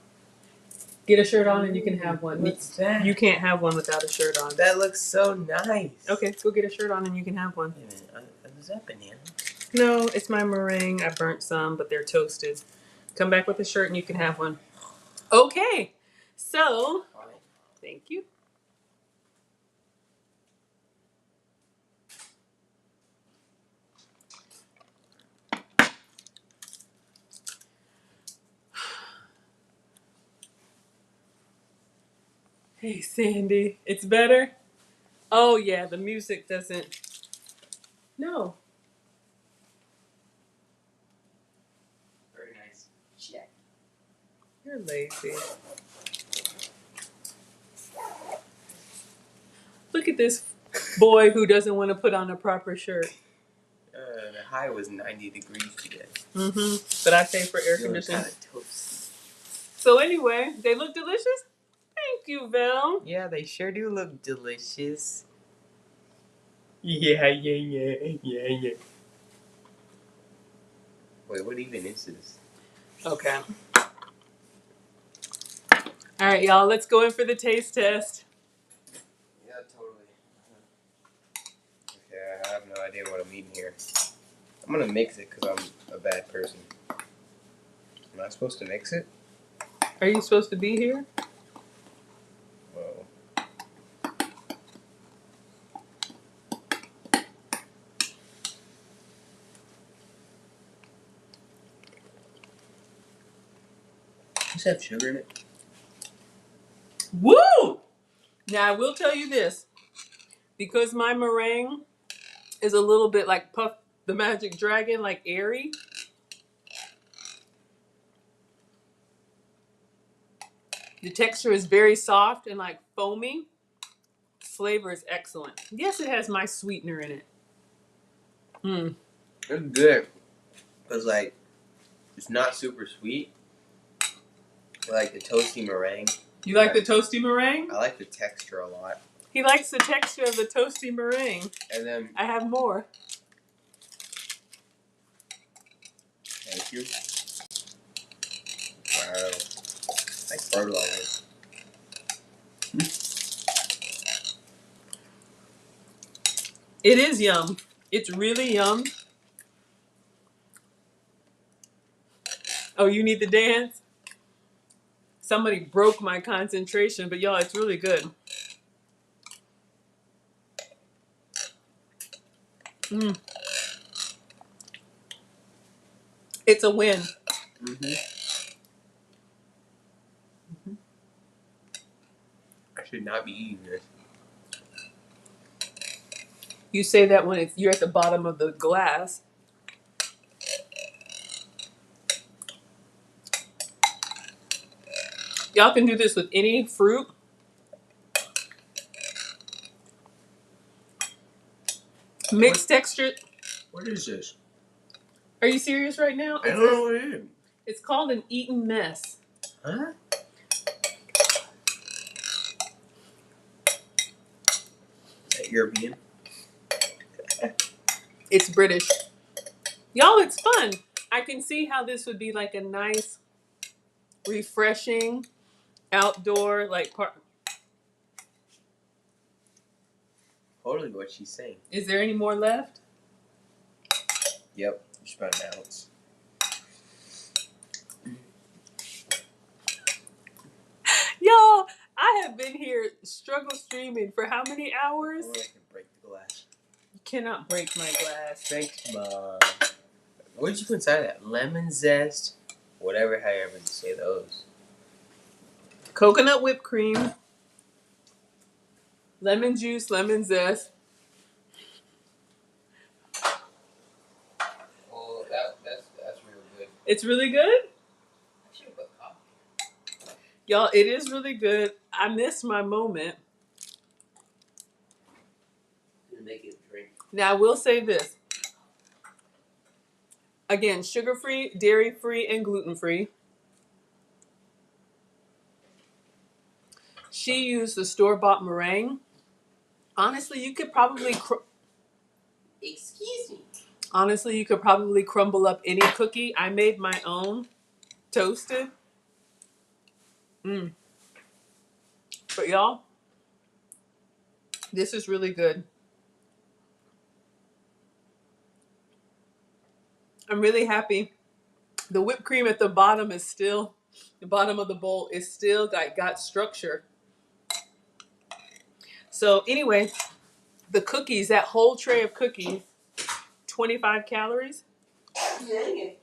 Get a shirt on and you can have one. What's that? You can't have one without a shirt on. That looks so nice. Okay, go get a shirt on and you can have one. Wait a minute. Is that banana? No, it's my meringue. I burnt some, but they're toasted. Come back with a shirt and you can have one. Okay, so thank you. Hey, Sandy, it's better? Oh, yeah, the music doesn't. No. Very nice. Check. You're lazy. Look at this boy who doesn't want to put on a proper shirt. The high was 90 degrees today. But I pay for air conditioning. Kind of toast. So anyway, they look delicious? Thank you, Val. Yeah, they sure do look delicious. Yeah. Wait, what even is this? Okay. All right, y'all, let's go in for the taste test. Yeah, totally. Okay, I have no idea what I'm eating here. I'm gonna mix it because I'm a bad person. Am I supposed to mix it? Are you supposed to be here? Whoa. Does it have sugar in it? Woo! Now I will tell you this, because my meringue is a little bit like Puff the Magic Dragon, like airy. The texture is very soft and like foamy. Flavor is excellent. Yes, it has my sweetener in it. It's good. Because, like, it's not super sweet. I like the toasty meringue. You like the toasty meringue? I like the texture a lot. He likes the texture of the toasty meringue. And then... I have more. Thank you. Wow. Like fertilizer. It is yum. It's really yum. Oh, you need to dance? Somebody broke my concentration, but y'all, it's really good. It's a win. I should not be eating this. You say that when you're at the bottom of the glass. Y'all can do this with any fruit. Mixed texture. What is this? Are you serious right now? I don't know what it is. It's called an ETON mess. Huh? Is that European? It's British. Y'all, it's fun. I can see how this would be like a nice, refreshing, outdoor, like part. Totally what she's saying. Is there any more left? Yep. Just about an ounce. Y'all, I have been here struggle streaming for how many hours? I can break the glass. You cannot break my glass. Thanks, Mom. What did you put inside that? Lemon zest? Whatever, however you say those. Coconut whipped cream, lemon juice, lemon zest. Oh, that's real good. It's really good? I should have put coffee. Y'all, it is really good. I missed my moment. Gonna make it a drink. Now, I will say this. Again, sugar-free, dairy-free, and gluten-free. She used the store-bought meringue. Honestly, you could probably... Excuse me. Honestly, you could probably crumble up any cookie. I made my own, toasted. But y'all, this is really good. I'm really happy. The whipped cream at the bottom is still, the bottom of the bowl is still got structure. So anyway, the cookies, that whole tray of cookies, 25 calories. Dang it.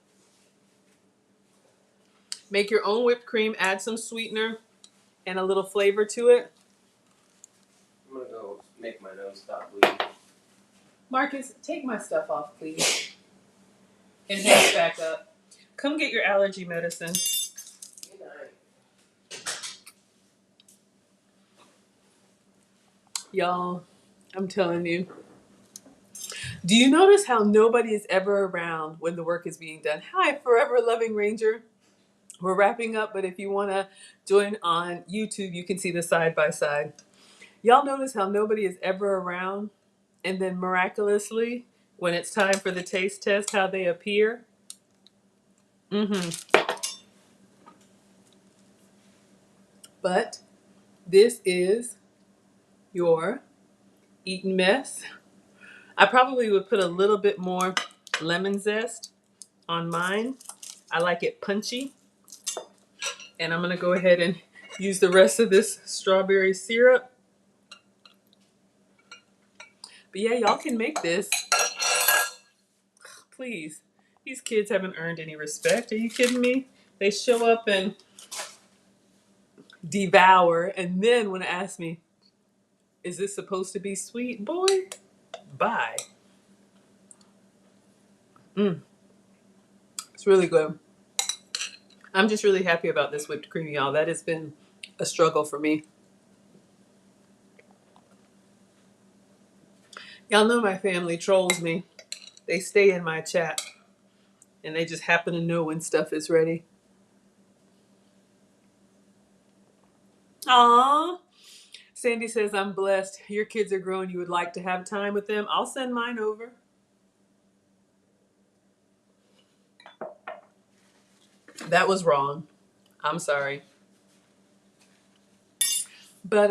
Make your own whipped cream, add some sweetener and a little flavor to it. I'm gonna go make my nose stop bleeding. Marcus, take my stuff off, please. And hang it back up. Come get your allergy medicine. Good night. Y'all, I'm telling you. Do you notice how nobody is ever around when the work is being done? Hi, Forever Loving Ranger. We're wrapping up, but if you want to join on YouTube, you can see the side by side. Y'all notice how nobody is ever around, and then miraculously, when it's time for the taste test, how they appear? But this is your ETON mess. I probably would put a little bit more lemon zest on mine. I like it punchy. And I'm going to go ahead and use the rest of this strawberry syrup. But yeah, y'all can make this. Please. These kids haven't earned any respect. Are you kidding me? They show up and devour, and then want to ask me, is this supposed to be sweet? Boy, bye. It's really good. I'm just really happy about this whipped cream, y'all. That has been a struggle for me. Y'all know my family trolls me. They stay in my chat, and they just happen to know when stuff is ready. Aww. Sandy says, I'm blessed. Your kids are grown. You would like to have time with them. I'll send mine over. That was wrong. I'm sorry. But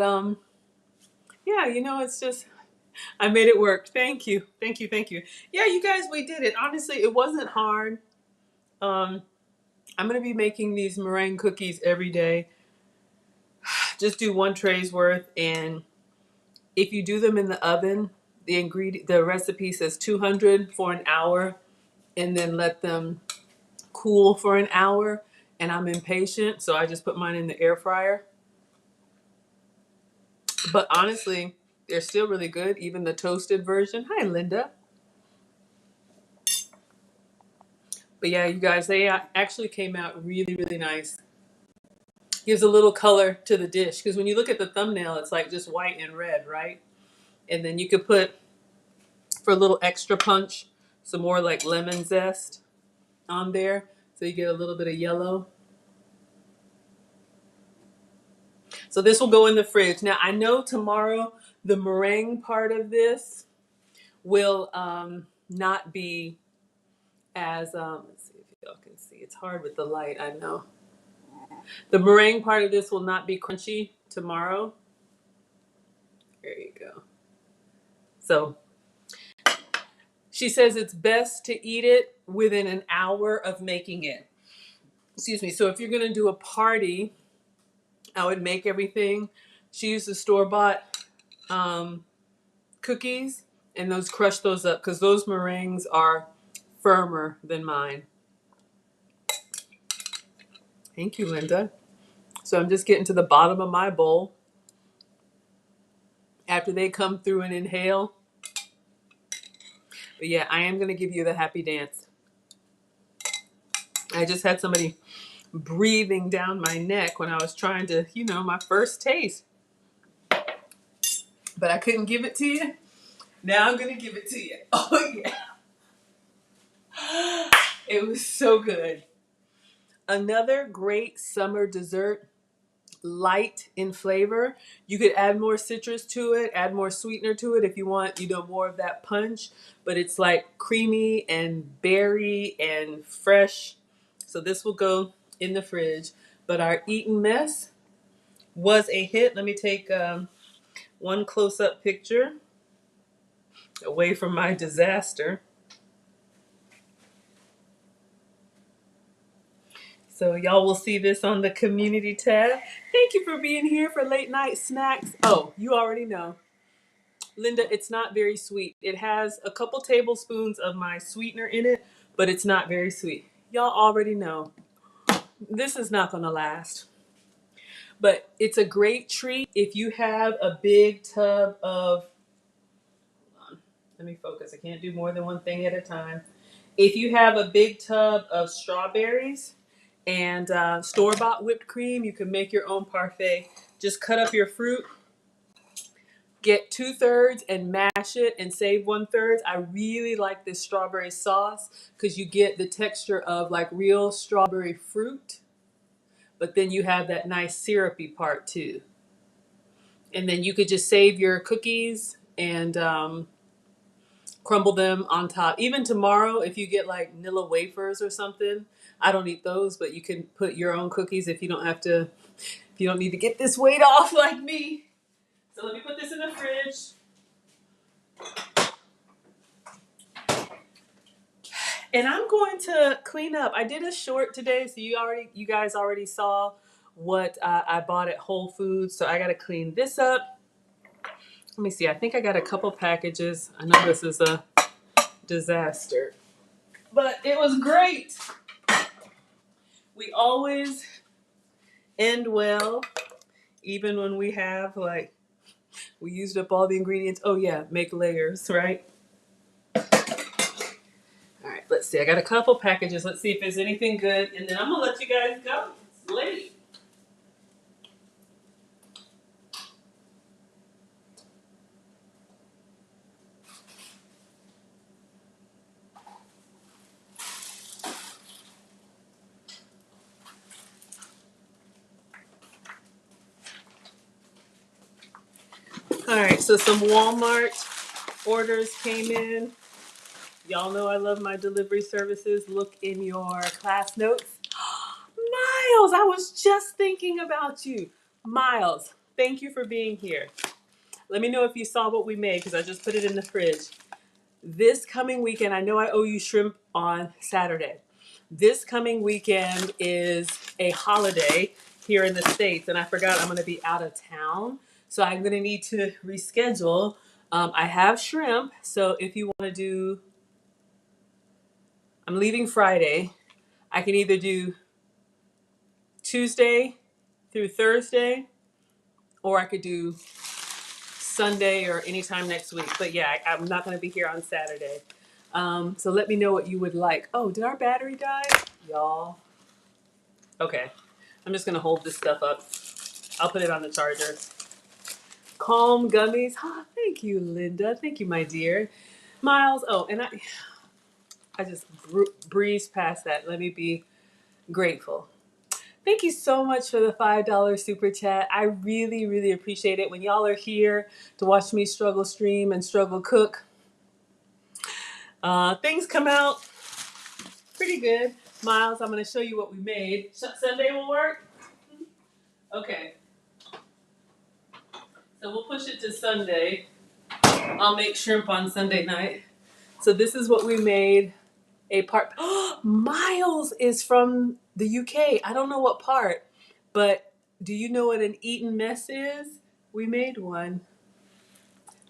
yeah, it's just I made it work. Thank you. Thank you. Thank you. Yeah, you guys, we did it. Honestly, it wasn't hard. I'm going to be making these meringue cookies every day. Just do 1 tray's worth, and if you do them in the oven, the recipe says 200 for an hour, and then let them cool for an hour. And I'm impatient, so I just put mine in the air fryer. But honestly, they're still really good, even the toasted version. Hi, Linda. But yeah, you guys, they actually came out really, really nice. Gives a little color to the dish, because when you look at the thumbnail, it's like just white and red, right? And then you could put, for a little extra punch, some more like lemon zest on there, so you get a little bit of yellow. So this will go in the fridge. Now, I know tomorrow the meringue part of this will not be as, let's see if y'all can see. It's hard with the light, I know. The meringue part of this will not be crunchy tomorrow. There you go. So she says it's best to eat it within an hour of making it. Excuse me. So if you're going to do a party, I would make everything. She used the store-bought cookies, and crush those up, because those meringues are firmer than mine. Thank you, Linda. So I'm just getting to the bottom of my bowl. After they come through and inhale. But yeah, I am going to give you the happy dance. I just had somebody breathing down my neck when I was trying to, my first taste. But I couldn't give it to you. Now I'm going to give it to you. Oh, yeah. It was so good. Another great summer dessert, light in flavor. You could add more citrus to it, add more sweetener to it if you want, more of that punch. But it's like creamy and berry and fresh. So this will go in the fridge. But our Eton mess was a hit. Let me take one close-up picture away from my disaster. So y'all will see this on the community tab. Thank you for being here for late night snacks. Oh, you already know. Linda, it's not very sweet. It has a couple tablespoons of my sweetener in it, but it's not very sweet. Y'all already know. This is not going to last. But it's a great treat if you have a big tub of, hold on, let me focus. I can't do more than one thing at a time. If you have a big tub of strawberries and store-bought whipped cream, you can make your own parfait. Just cut up your fruit, get 2/3 and mash it and save 1/3. I really like this strawberry sauce because you get the texture of like real strawberry fruit, but then you have that nice syrupy part too. And then you could just save your cookies and crumble them on top. Even tomorrow, if you get like Nilla wafers or something, I don't eat those, but you can put your own cookies if you don't need to get this weight off like me. So let me put this in the fridge. And I'm going to clean up. I did a short today, so you guys already saw what I bought at Whole Foods. So I got to clean this up. Let me see. I think I got a couple packages. I know this is a disaster, but it was great. We always end well, even when we have we used up all the ingredients. Oh yeah, make layers, right? All right, let's see. I got a couple packages. Let's see if there's anything good, and then I'm gonna let you guys go. It's late. All right, so some Walmart orders came in. Y'all know I love my delivery services. Look in your class notes. Miles, I was just thinking about you. Miles, thank you for being here. Let me know if you saw what we made because I just put it in the fridge. This coming weekend, I know I owe you shrimp on Saturday. This coming weekend is a holiday here in the States, and I forgot I'm going to be out of town. So I'm going to need to reschedule. I have shrimp, so if you want to do, I'm leaving Friday. I can either do Tuesday through Thursday, or I could do Sunday or anytime next week. But yeah, I'm not going to be here on Saturday. So let me know what you would like. Oh, did our battery die? Y'all. Okay. I'm just going to hold this stuff up. I'll put it on the charger. Calm gummies. Oh, thank you, Linda. Thank you, my dear. Miles. Oh, and I just breezed past that. Let me be grateful. Thank you so much for the $5 super chat. I really, really appreciate it. When y'all are here to watch me struggle stream and struggle cook, things come out pretty good. Miles, I'm going to show you what we made. Sunday will work? Okay. So we'll push it to Sunday. I'll make shrimp on Sunday night. So this is what we made. Miles is from the UK. I don't know what part, but do you know what an Eton mess is? We made one.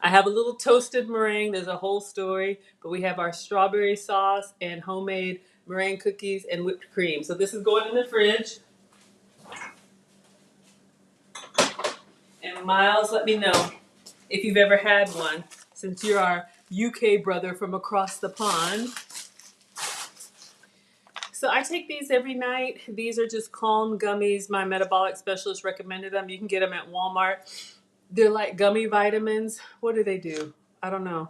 I have a little toasted meringue. There's a whole story, but we have our strawberry sauce and homemade meringue cookies and whipped cream. So this is going in the fridge. And Miles, let me know if you've ever had one, since you're our UK brother from across the pond. So I take these every night. These are just Calm gummies. My metabolic specialist recommended them. You can get them at Walmart. They're like gummy vitamins. What do they do? I don't know.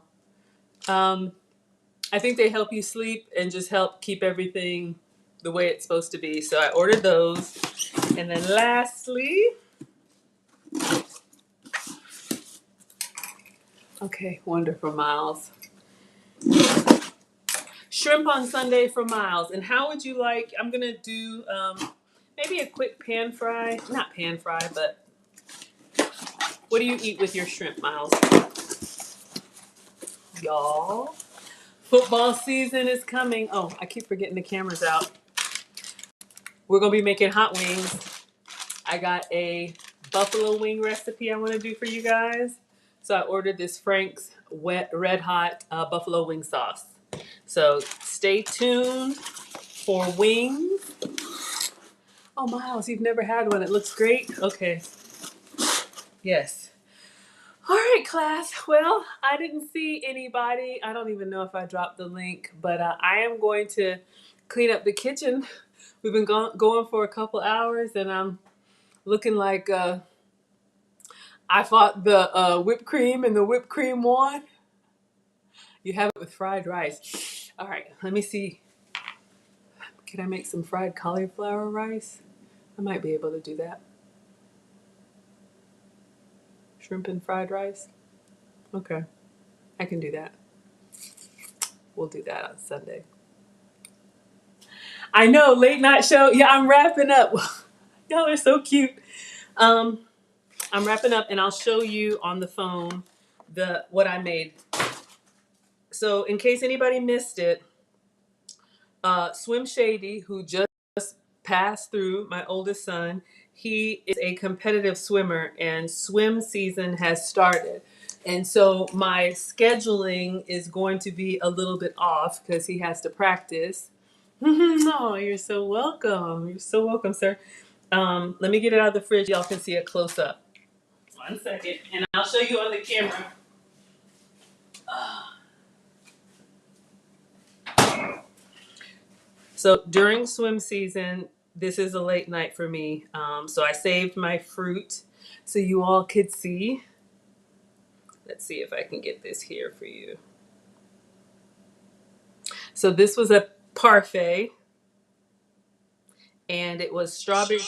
I think they help you sleep and just help keep everything the way it's supposed to be. So I ordered those. And then lastly, okay, wonderful, Miles. Shrimp on Sunday for Miles. And how would you like, I'm going to do maybe a quick pan fry. Not pan fry, but what do you eat with your shrimp, Miles? Y'all, football season is coming. Oh, I keep forgetting the camera's out. We're going to be making hot wings. I got a buffalo wing recipe I want to do for you guys. So I ordered this Frank's wet red hot buffalo wing sauce. So stay tuned for wings. Oh, Miles, you've never had one. It looks great. Okay. Yes. All right, class. Well, I didn't see anybody. I don't even know if I dropped the link, but I am going to clean up the kitchen. We've been going for a couple hours, and I'm looking like I fought the whipped cream, and the whipped cream won. You have it with fried rice. All right, let me see. Can I make some fried cauliflower rice? I might be able to do that. Shrimp and fried rice? Okay, I can do that. We'll do that on Sunday. I know, late night show. Yeah, I'm wrapping up. Y'all are so cute. I'm wrapping up, and I'll show you on the phone what I made. So in case anybody missed it, Swim Shady, who just passed through, my oldest son, he is a competitive swimmer and swim season has started. And so my scheduling is going to be a little bit off because he has to practice. Oh, you're so welcome. You're so welcome, sir. Let me get it out of the fridge. Y'all can see a close up. 1 second. And I'll show you on the camera. So during swim season, this is a late night for me. So I saved my fruit so you all could see. Let's see if I can get this here for you. So this was a parfait, and it was strawberry.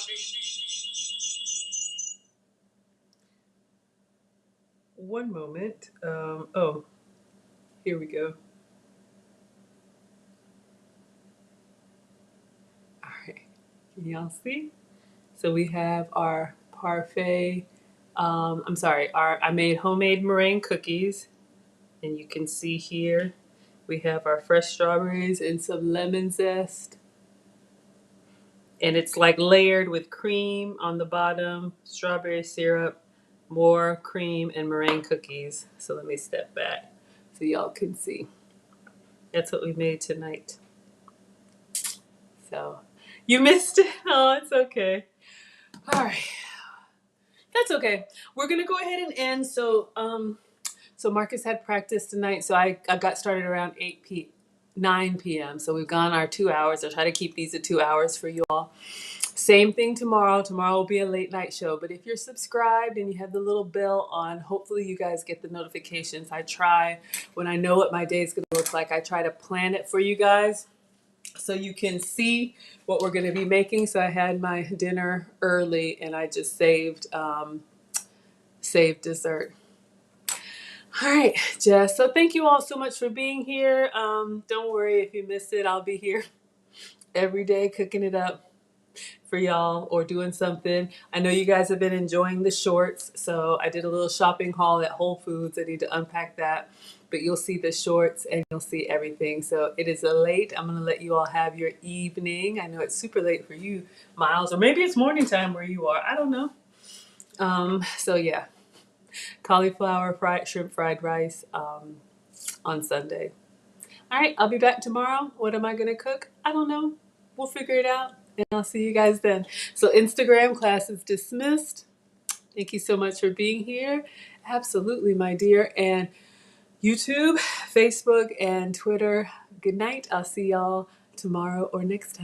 One moment. Oh, here we go. All right. Can y'all see? So we have our parfait. I'm sorry. I made homemade meringue cookies, and you can see here we have our fresh strawberries and some lemon zest. And it's like layered with cream on the bottom, strawberry syrup, more cream, and meringue cookies. So let me step back so y'all can see. That's what we made tonight. So you missed it. Oh, it's okay. All right. That's okay. We're gonna go ahead and end. So Marcus had practice tonight. So I got started around 9 p.m. So we've gone our 2 hours. I'll try to keep these at 2 hours for you all. Same thing tomorrow. Tomorrow will be a late night show. But if you're subscribed and you have the little bell on, hopefully you guys get the notifications. I try, when I know what my day is going to look like, I try to plan it for you guys so you can see what we're going to be making. So I had my dinner early and I just saved dessert. All right, Jess. So thank you all so much for being here. Don't worry if you missed it. I'll be here every day cooking it up for y'all or doing something. I know you guys have been enjoying the shorts, so I did a little shopping haul at Whole Foods. I need to unpack that, but you'll see the shorts and you'll see everything. So it is a late. I'm gonna let you all have your evening. I know it's super late for you, Miles, or maybe it's morning time where you are. I don't know. So yeah, cauliflower fried shrimp fried rice on Sunday. All right, I'll be back tomorrow. What am I gonna cook? I don't know. We'll figure it out. And I'll see you guys then. So Instagram class is dismissed. Thank you so much for being here. Absolutely, my dear. And YouTube, Facebook, and Twitter. Good night. I'll see y'all tomorrow or next time.